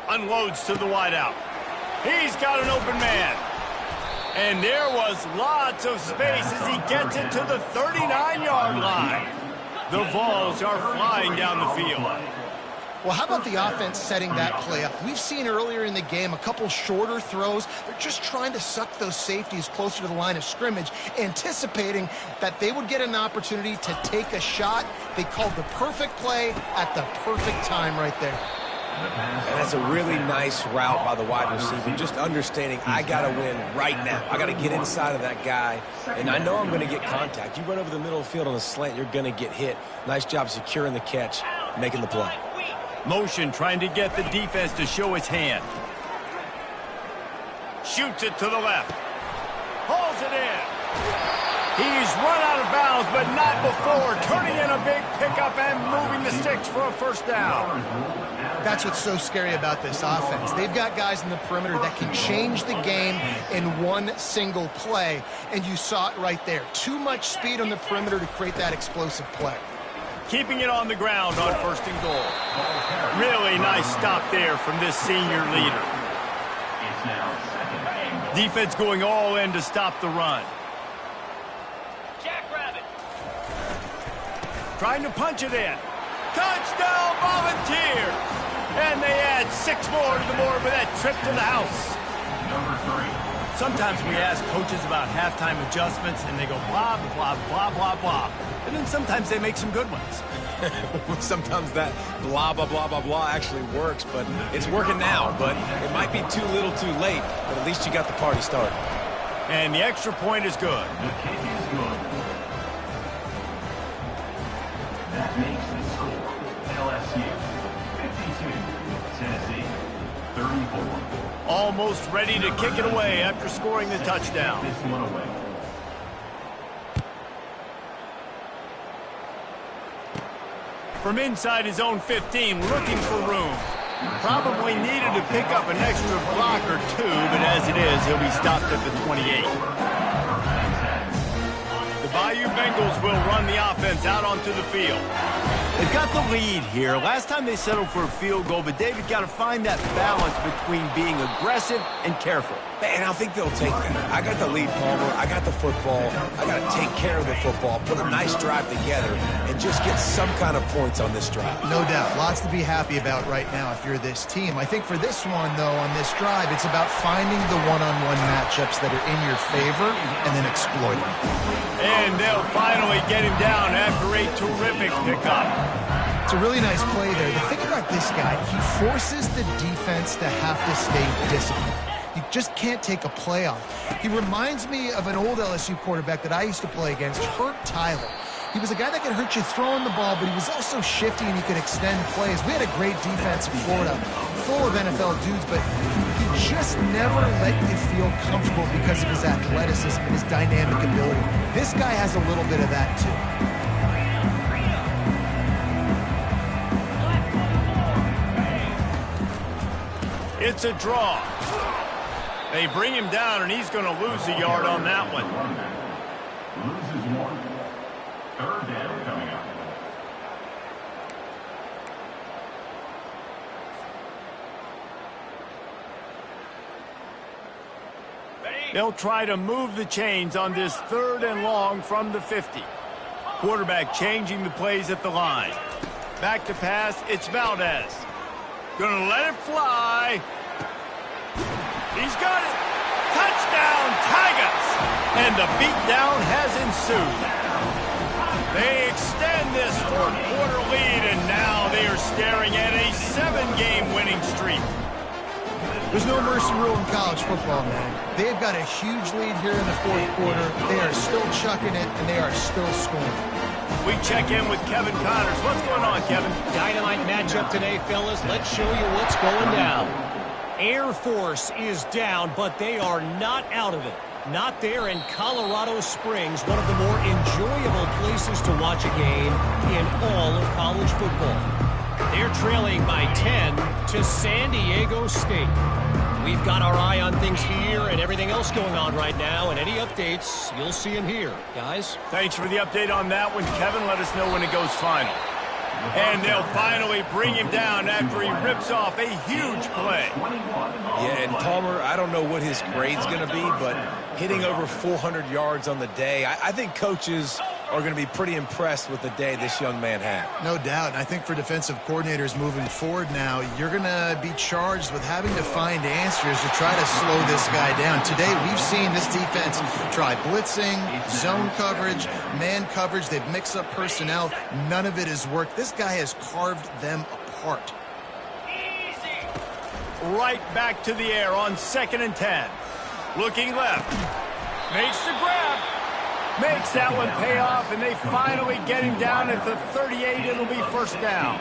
Unloads to the wideout. He's got an open man. And there was lots of space as he gets it to the 39-yard line. The Vols are flying down the field. Well, how about the offense setting that play up? We've seen earlier in the game a couple shorter throws. They're just trying to suck those safeties closer to the line of scrimmage, anticipating that they would get an opportunity to take a shot. They called the perfect play at the perfect time right there. And that's a really nice route by the wide receiver, just understanding I got to win right now. I got to get inside of that guy, and I know I'm going to get contact. You run over the middle of the field on a slant, you're going to get hit. Nice job securing the catch, making the play. Motion trying to get the defense to show his hand. Shoots it to the left. Hauls it in. He's run out of bounds, but not before. Turning in a big pickup and moving the sticks for a first down. That's what's so scary about this offense. They've got guys in the perimeter that can change the game in one single play, and you saw it right there. Too much speed on the perimeter to create that explosive play. Keeping it on the ground on first and goal. Really nice stop there from this senior leader. Defense going all in to stop the run. Trying to punch it in. Touchdown, Volunteers! And they add 6 more to the board with that trip to the house. Sometimes we ask coaches about halftime adjustments, and they go blah, blah, blah, blah, blah. And then sometimes they make some good ones. Sometimes that blah, blah, blah, blah, blah actually works, but it's working now. But it might be too little too late, but at least you got the party started. And the extra point is good. The kick is good. That makes the score LSU 52, Tennessee 34. Almost ready to kick it away after scoring the touchdown. This one away. From inside his own 15, looking for room. Probably needed to pick up an extra block or two, but as it is, he'll be stopped at the 28. The Bayou Bengals will run the offense out onto the field. They've got the lead here. Last time they settled for a field goal, but David got to find that balance between being aggressive and careful. And I think they'll take that. I got the lead, Palmer. I got the football. I got to take care of the football, put a nice drive together, and just get some kind of points on this drive. No doubt. Lots to be happy about right now if you're this team. I think for this one, though, on this drive, it's about finding the one-on-one matchups that are in your favor and then exploiting them. And they'll finally get him down after a terrific pickup. It's a really nice play there. The thing about this guy, he forces the defense to have to stay disciplined. You just can't take a play off. He reminds me of an old LSU quarterback that I used to play against, Herb Tyler. He was a guy that could hurt you throwing the ball, but he was also shifty and he could extend plays. We had a great defense in Florida, full of NFL dudes, but he just never let you feel comfortable because of his athleticism and his dynamic ability. This guy has a little bit of that too. It's a draw. They bring him down, and he's going to lose a yard on that one. Loses one. Third down coming up. They'll try to move the chains on this 3rd and long from the 50. Quarterback changing the plays at the line. Back to pass, it's Valdez. Gonna let it fly. He's got it. Touchdown, Tigers! And the beatdown has ensued. They extend this 4th quarter lead, and now they are staring at a 7-game winning streak. There's no mercy rule in college football, man. They've got a huge lead here in the 4th quarter. They are still chucking it, and they are still scoring. We check in with Kevin Connors. What's going on, Kevin? Dynamite matchup today, fellas. Let's show you what's going down. Air Force is down, but they are not out of it. Not there in Colorado Springs, one of the more enjoyable places to watch a game in all of college football. They're trailing by 10 to San Diego State. We've got our eye on things here and everything else going on right now, and any updates, you'll see them here. Guys? Thanks for the update on that one, Kevin. Let us know when it goes final. And they'll finally bring him down after he rips off a huge play. Yeah, and Palmer, I don't know what his grade's going to be, but hitting over 400 yards on the day, I think coaches are going to be pretty impressed with the day this young man had. No doubt. And I think for defensive coordinators moving forward now, you're going to be charged with having to find answers to try to slow this guy down. Today, we've seen this defense try blitzing, zone coverage, man coverage. They've mixed up personnel. None of it has worked. This guy has carved them apart. Right back to the air on 2nd and 10. Looking left. Makes the grab. Makes that one pay off, and they finally get him down at the 38. It'll be 1st down.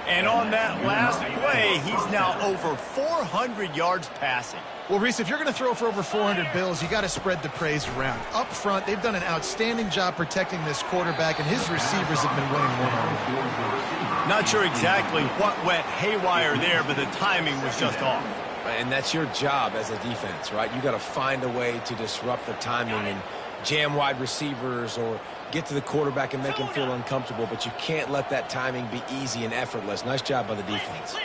And on that last play, he's now over 400 yards passing. Well, Reese, if you're going to throw for over 400 bills, you got to spread the praise around. Up front, they've done an outstanding job protecting this quarterback, and his receivers have been winning one-on-one. Not sure exactly what went haywire there, but the timing was just off. And that's your job as a defense, right? You got to find a way to disrupt the timing and jam wide receivers or get to the quarterback and make him feel uncomfortable, but you can't let that timing be easy and effortless. Nice job by the defense.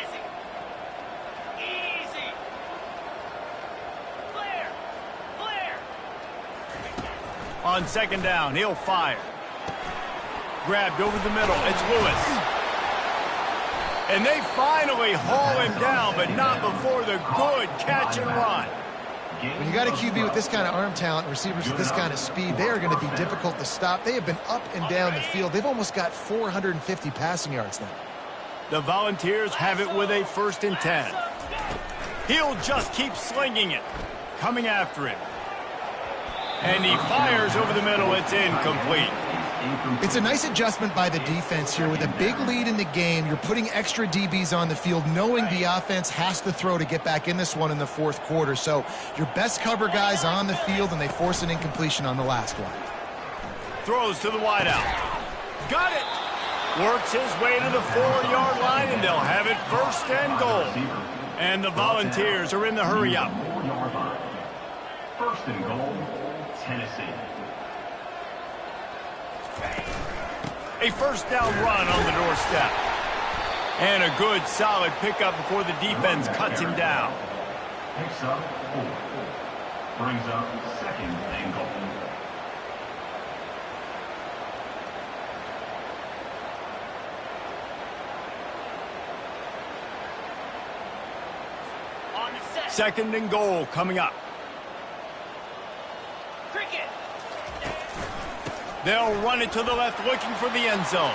On 2nd down, he'll fire. Grabbed over the middle. It's Lewis. And they finally haul him down, but not before the good catch and run. When you got a QB with this kind of arm talent, receivers with this kind of speed, they are going to be difficult to stop. They have been up and down the field. They've almost got 450 passing yards now. The Volunteers have it with a 1st and 10. He'll just keep slinging it. Coming after it. And he fires over the middle. It's incomplete. It's a nice adjustment by the defense here. With a big lead in the game, you're putting extra DBs on the field, knowing the offense has to throw to get back in this one in the 4th quarter. So your best cover guys on the field, and they force an incompletion on the last one. Throws to the wideout. Got it. Works his way to the 4-yard line, and they'll have it 1st and goal. And the Volunteers are in the hurry-up. 4-yard line. 1st and goal, Tennessee. A 1st down run on the doorstep. And a good, solid pickup before the defense cuts him down. Picks up 4. Brings up 2nd and goal. Second and goal coming up. They'll run it to the left, looking for the end zone.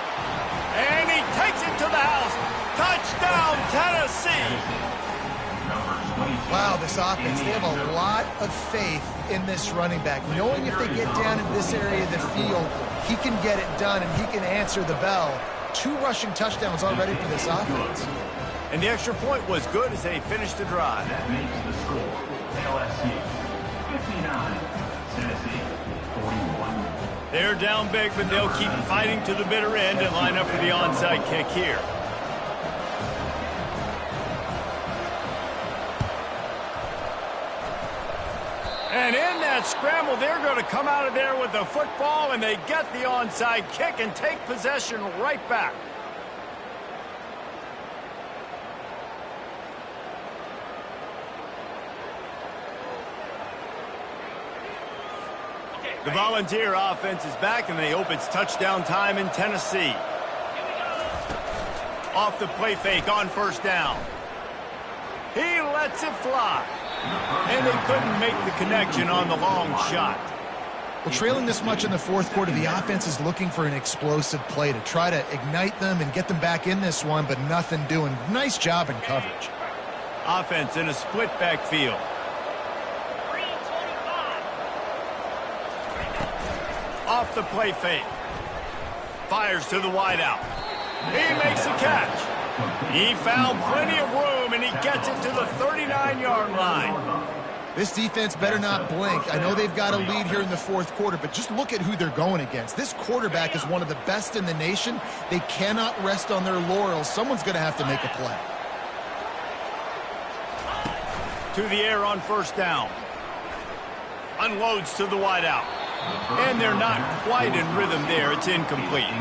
And he takes it to the house. Touchdown, Tennessee. Numbers Wow, this offense, they have a lot of faith in this running back. Knowing if they get down in this area of the field, he can get it done and he can answer the bell. 2 rushing touchdowns already for this offense. And the extra point was good as they finished the drive. That makes the score LSU 59, Tennessee 41. They're down big, but they'll keep fighting to the bitter end and line up for the onside kick here. And in that scramble, they're going to come out of there with the football, and they get the onside kick and take possession right back. The Volunteer offense is back, and they hope it's touchdown time in Tennessee. Off the play fake on first down. He lets it fly. And they couldn't make the connection on the long shot. Well, trailing this much in the fourth quarter, the offense is looking for an explosive play to try to ignite them and get them back in this one, but nothing doing. Nice job in coverage. Offense in a split backfield. Off the play fake. Fires to the wideout. He makes a catch. He found plenty of room, and he gets it to the 39-yard line. This defense better not blink. I know they've got a lead here in the fourth quarter, but just look at who they're going against. This quarterback is one of the best in the nation. They cannot rest on their laurels. Someone's going to have to make a play. To the air on first down. Unloads to the wideout. And they're not quite in rhythm there. It's incomplete.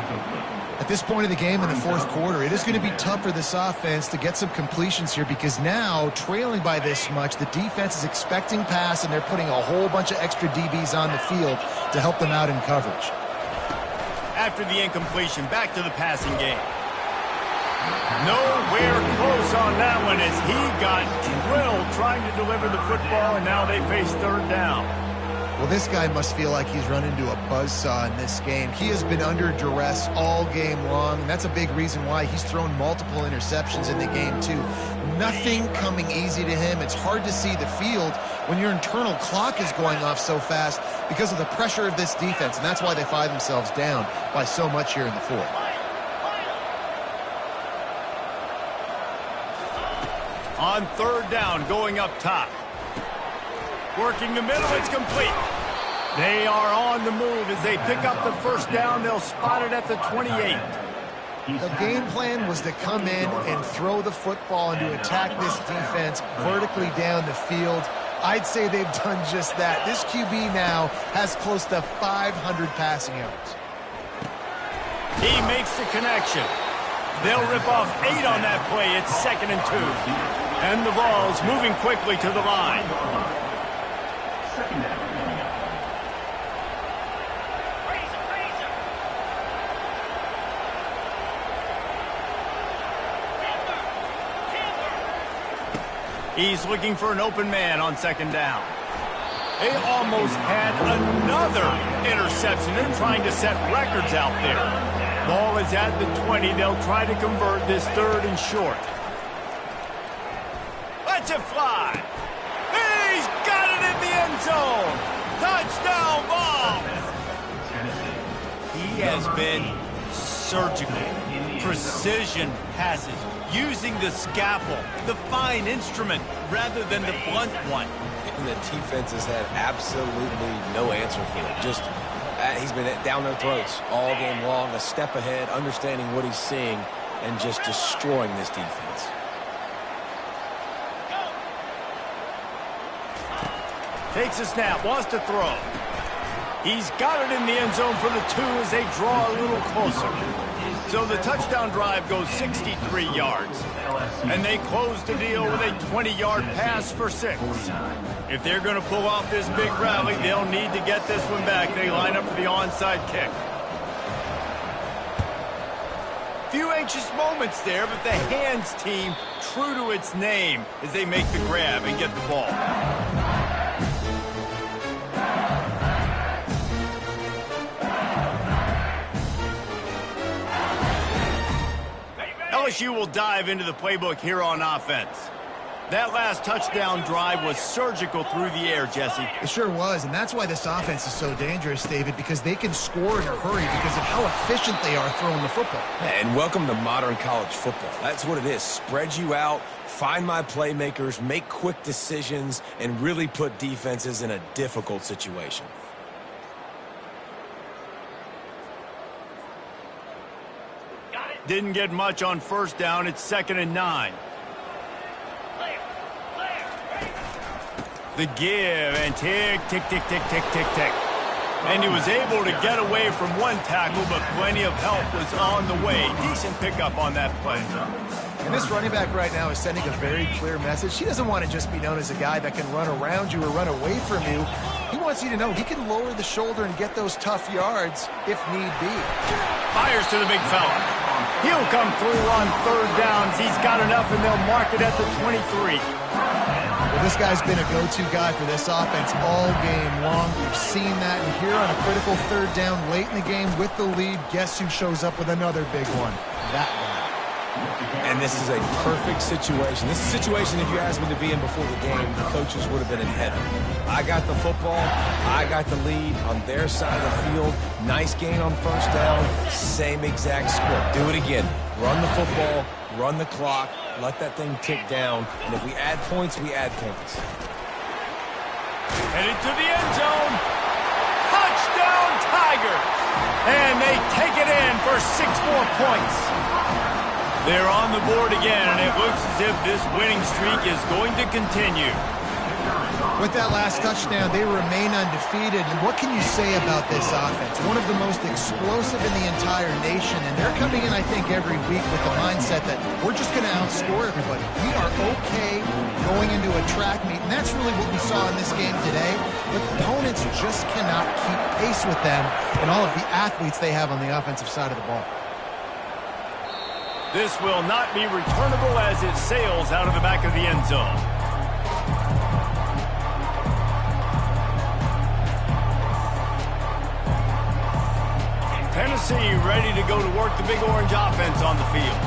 At this point of the game in the fourth quarter, it is going to be tough for this offense to get some completions here because now, trailing by this much, the defense is expecting pass, and they're putting a whole bunch of extra DBs on the field to help them out in coverage. After the incompletion, back to the passing game. Nowhere close on that one as he got drilled trying to deliver the football, and now they face third down. Well, this guy must feel like he's run into a buzzsaw in this game. He has been under duress all game long, and that's a big reason why he's thrown multiple interceptions in the game, too. Nothing coming easy to him. It's hard to see the field when your internal clock is going off so fast because of the pressure of this defense, and that's why they find themselves down by so much here in the fourth. On third down, going up top. Working the middle, it's complete. They are on the move as they pick up the first down. They'll spot it at the 28. The game plan was to come in and throw the football and to attack this defense vertically down the field. I'd say they've done just that. This QB now has close to 500 passing yards. He makes the connection. They'll rip off 8 on that play. It's 2nd and 2. And the ball's moving quickly to the line. Second down. He's looking for an open man on second down. They almost had another interception. They're trying to set records out there. Ball is at the 20. They'll try to convert this third and short. Let's it fly. He's got it in the end zone. Touchdown ball. He has been surgical. Precision passes. Using the scalpel, the fine instrument, rather than the blunt one. And the defense has had absolutely no answer for it. Just, he's been down their throats all game long, a step ahead, understanding what he's seeing, and just destroying this defense. Takes a snap, wants to throw. He's got it in the end zone for the 2 as they draw a little closer. So the touchdown drive goes 63 yards. And they close the deal with a 20-yard pass for 6. If they're going to pull off this big rally, they'll need to get this one back. They line up for the onside kick. Few anxious moments there, but the hands team, true to its name, as they make the grab and get the ball. LSU will dive into the playbook here on offense. That last touchdown drive was surgical through the air, Jesse. It sure was, and that's why this offense is so dangerous, David, because they can score in a hurry because of how efficient they are throwing the football. And welcome to modern college football. That's what it is. Spread you out, find my playmakers, make quick decisions, and really put defenses in a difficult situation. Didn't get much on first down. It's 2nd and 9. The give, and tick, tick, tick, tick, tick, tick, tick. And he was able to get away from one tackle, but plenty of help was on the way. Decent pickup on that play. And this running back right now is sending a very clear message. He doesn't want to just be known as a guy that can run around you or run away from you. He wants you to know he can lower the shoulder and get those tough yards if need be. Fires to the big fella. He'll come through on 3rd downs. He's got enough, and they'll mark it at the 23. Well, this guy's been a go-to guy for this offense all game long. We've seen that, and here on a critical 3rd down late in the game with the lead, guess who shows up with another big one? That guy. And this is a perfect situation. This is a situation, if you asked me to be in before the game, the coaches would have been in heaven. I got the football. I got the lead on their side of the field. Nice gain on 1st down. Same exact script. Do it again. Run the football. Run the clock. Let that thing tick down. And if we add points, we add points. Headed to the end zone. Touchdown, Tiger. And they take it in for 6 more points. They're on the board again, and it looks as if this winning streak is going to continue. With that last touchdown, they remain undefeated. And what can you say about this offense? One of the most explosive in the entire nation, and they're coming in, I think, every week with the mindset that we're just going to outscore everybody. We are okay going into a track meet, and that's really what we saw in this game today. But opponents just cannot keep pace with them and all of the athletes they have on the offensive side of the ball. This will not be returnable as it sails out of the back of the end zone. Tennessee ready to go to work the Big Orange offense on the field.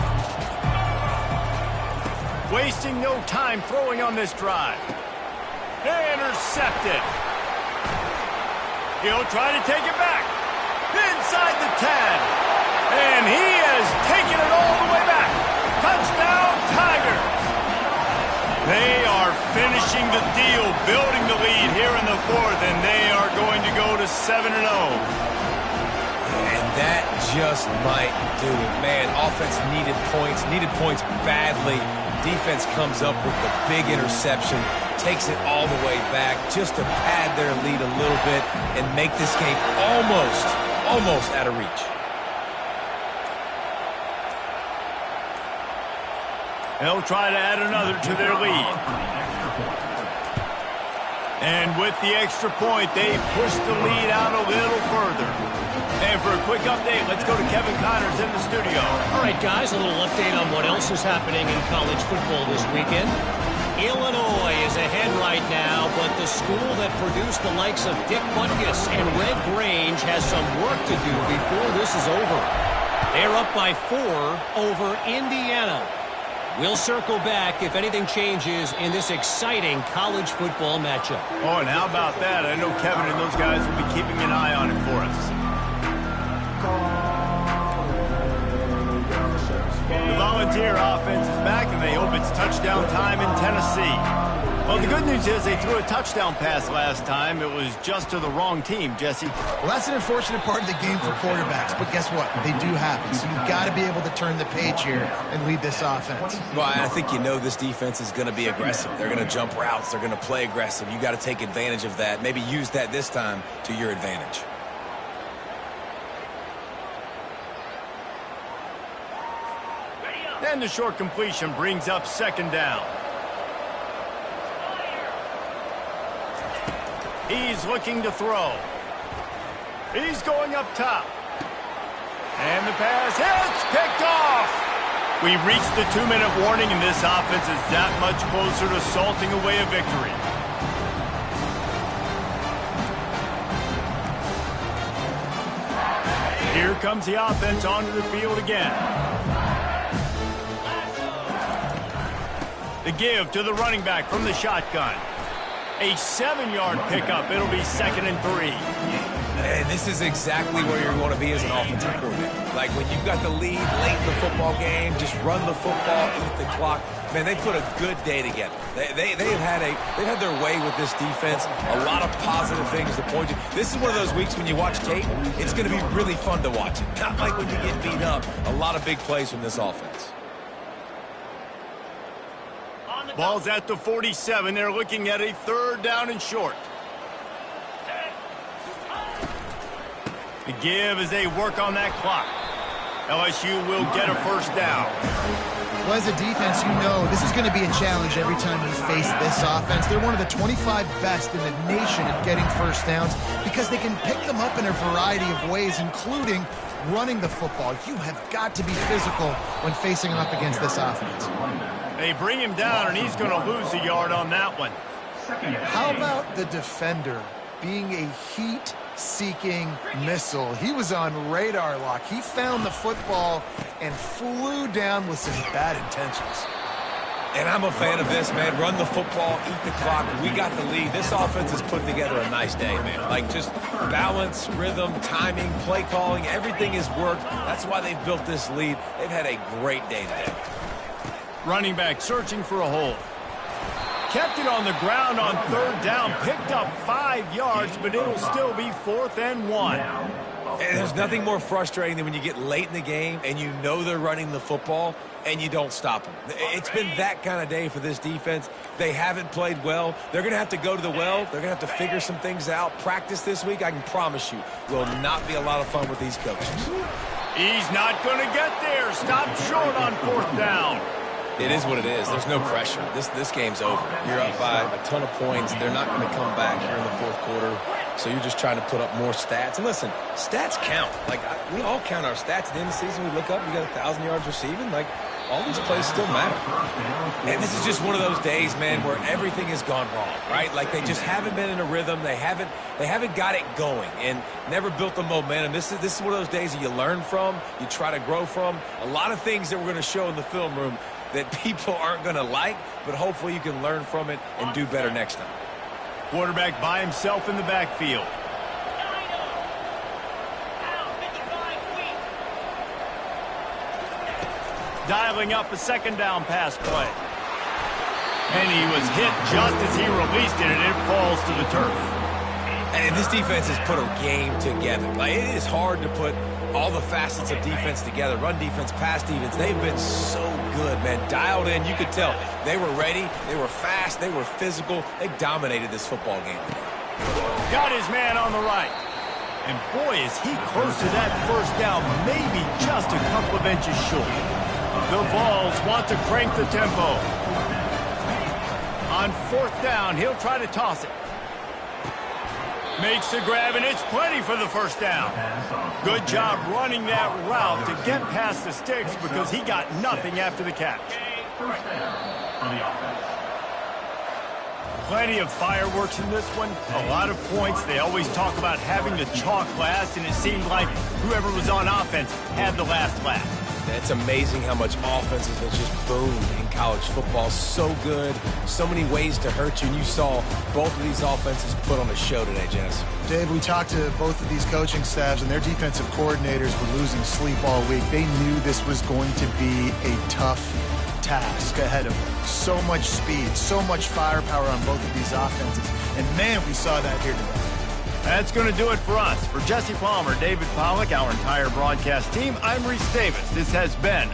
Wasting no time throwing on this drive. Intercepted. He'll try to take it back. Inside the 10. And he has taken it all the way back. Touchdown, Tigers. They are finishing the deal, building the lead here in the 4th, and they are going to go to 7-0. And that just might do it. Man, offense needed points badly. Defense comes up with the big interception, takes it all the way back just to pad their lead a little bit and make this game almost out of reach. They'll try to add another to their lead. And with the extra point, they push the lead out a little further. And for a quick update, let's go to Kevin Connors in the studio. All right, guys, a little update on what else is happening in college football this weekend. Illinois is ahead right now, but the school that produced the likes of Dick Butkus and Red Grange has some work to do before this is over. They're up by 4 over Indiana. We'll circle back if anything changes in this exciting college football matchup. Oh, and how about that? I know Kevin and those guys will be keeping an eye on it for us. The Volunteer offense is back, and they hope it's touchdown time in Tennessee. Well, the good news is they threw a touchdown pass last time. It was just to the wrong team, Jesse. Well, that's an unfortunate part of the game for quarterbacks, but guess what? They do happen, so you've got to be able to turn the page here and lead this offense. Well, I think you know this defense is going to be aggressive. They're going to jump routes. They're going to play aggressive. You got to take advantage of that. Maybe use that this time to your advantage. And the short completion brings up 2nd down. He's looking to throw. He's going up top. And the pass hits, picked off. We've reached the 2-minute warning, and this offense is that much closer to salting away a victory. Here comes the offense onto the field again. The give to the running back from the shotgun. A 7-yard pickup. It'll be 2nd and 3. And this is exactly where you're going to be as an offensive coordinator. Like when you've got the lead late in the football game, just run the football, eat the clock. Man, they put a good day together. They've had their way with this defense. A lot of positive things to point to. This is one of those weeks when you watch tape, it's going to be really fun to watch it. Not like when you get beat up. A lot of big plays from this offense. Ball's at the 47. They're looking at a 3rd down and short. The give as they work on that clock. LSU will get a 1st down. Well, as a defense, you know this is going to be a challenge every time you face this offense. They're one of the 25 best in the nation at getting 1st downs because they can pick them up in a variety of ways, including running the football. You have got to be physical when facing up against this offense. They bring him down, and he's going to lose a yard on that one. How about the defender being a heat-seeking missile? He was on radar lock. He found the football and flew down with some bad intentions. And I'm a fan of this, man. Run the football, eat the clock. We got the lead. This offense has put together a nice day, man. Like just balance, rhythm, timing, play calling, everything has worked. That's why they've built this lead. They've had a great day today. Running back searching for a hole. Kept it on the ground on 3rd down. Picked up 5 yards, but it'll still be 4th and 1. And there's nothing more frustrating than when you get late in the game and you know they're running the football and you don't stop them. It's been that kind of day for this defense. They haven't played well. They're going to have to go to the well. They're going to have to figure some things out. Practice this week, I can promise you, will not be a lot of fun with these coaches. He's not going to get there. Stop short on 4th down. It is what it is. There's no pressure. This game's over. You're up by a ton of points. They're not going to come back here in the 4th quarter. So you're just trying to put up more stats. And listen, stats count. Like, we all count our stats. At the end of the season, we look up, you got 1,000 yards receiving. Like, all these plays still matter. And this is just one of those days, man, where everything has gone wrong, right? Like, they just haven't been in a rhythm. They haven't got it going and never built the momentum. This is one of those days that you learn from, you try to grow from. A lot of things that we're going to show in the film room that people aren't going to like, but hopefully you can learn from it and do better next time. Quarterback by himself in the backfield. Dialing up a 2nd down pass play. And he was hit just as he released it, and it falls to the turf. And this defense has put a game together. Like, it is hard to put all the facets of defense together. Run defense, pass defense. They've been so good, man. Dialed in. You could tell they were ready. They were fast. They were physical. They dominated this football game. Got his man on the right. And boy, is he close to that 1st down. Maybe just a couple of inches short. The Vols want to crank the tempo. On 4th down, he'll try to toss it. Makes the grab, and it's plenty for the 1st down. Good job running that route to get past the sticks because he got nothing after the catch. 1st down for the offense. Plenty of fireworks in this one. A lot of points. They always talk about having the chalk last, and it seemed like whoever was on offense had the last laugh. It's amazing how much offenses have just boomed in college football. So good, so many ways to hurt you, and you saw both of these offenses put on a show today, Jess. Dave, we talked to both of these coaching staffs, and their defensive coordinators were losing sleep all week. They knew this was going to be a tough task ahead of them. So much speed, so much firepower on both of these offenses. And, man, we saw that here today. That's going to do it for us. For Jesse Palmer, David Pollack, our entire broadcast team, I'm Reese Davis. This has been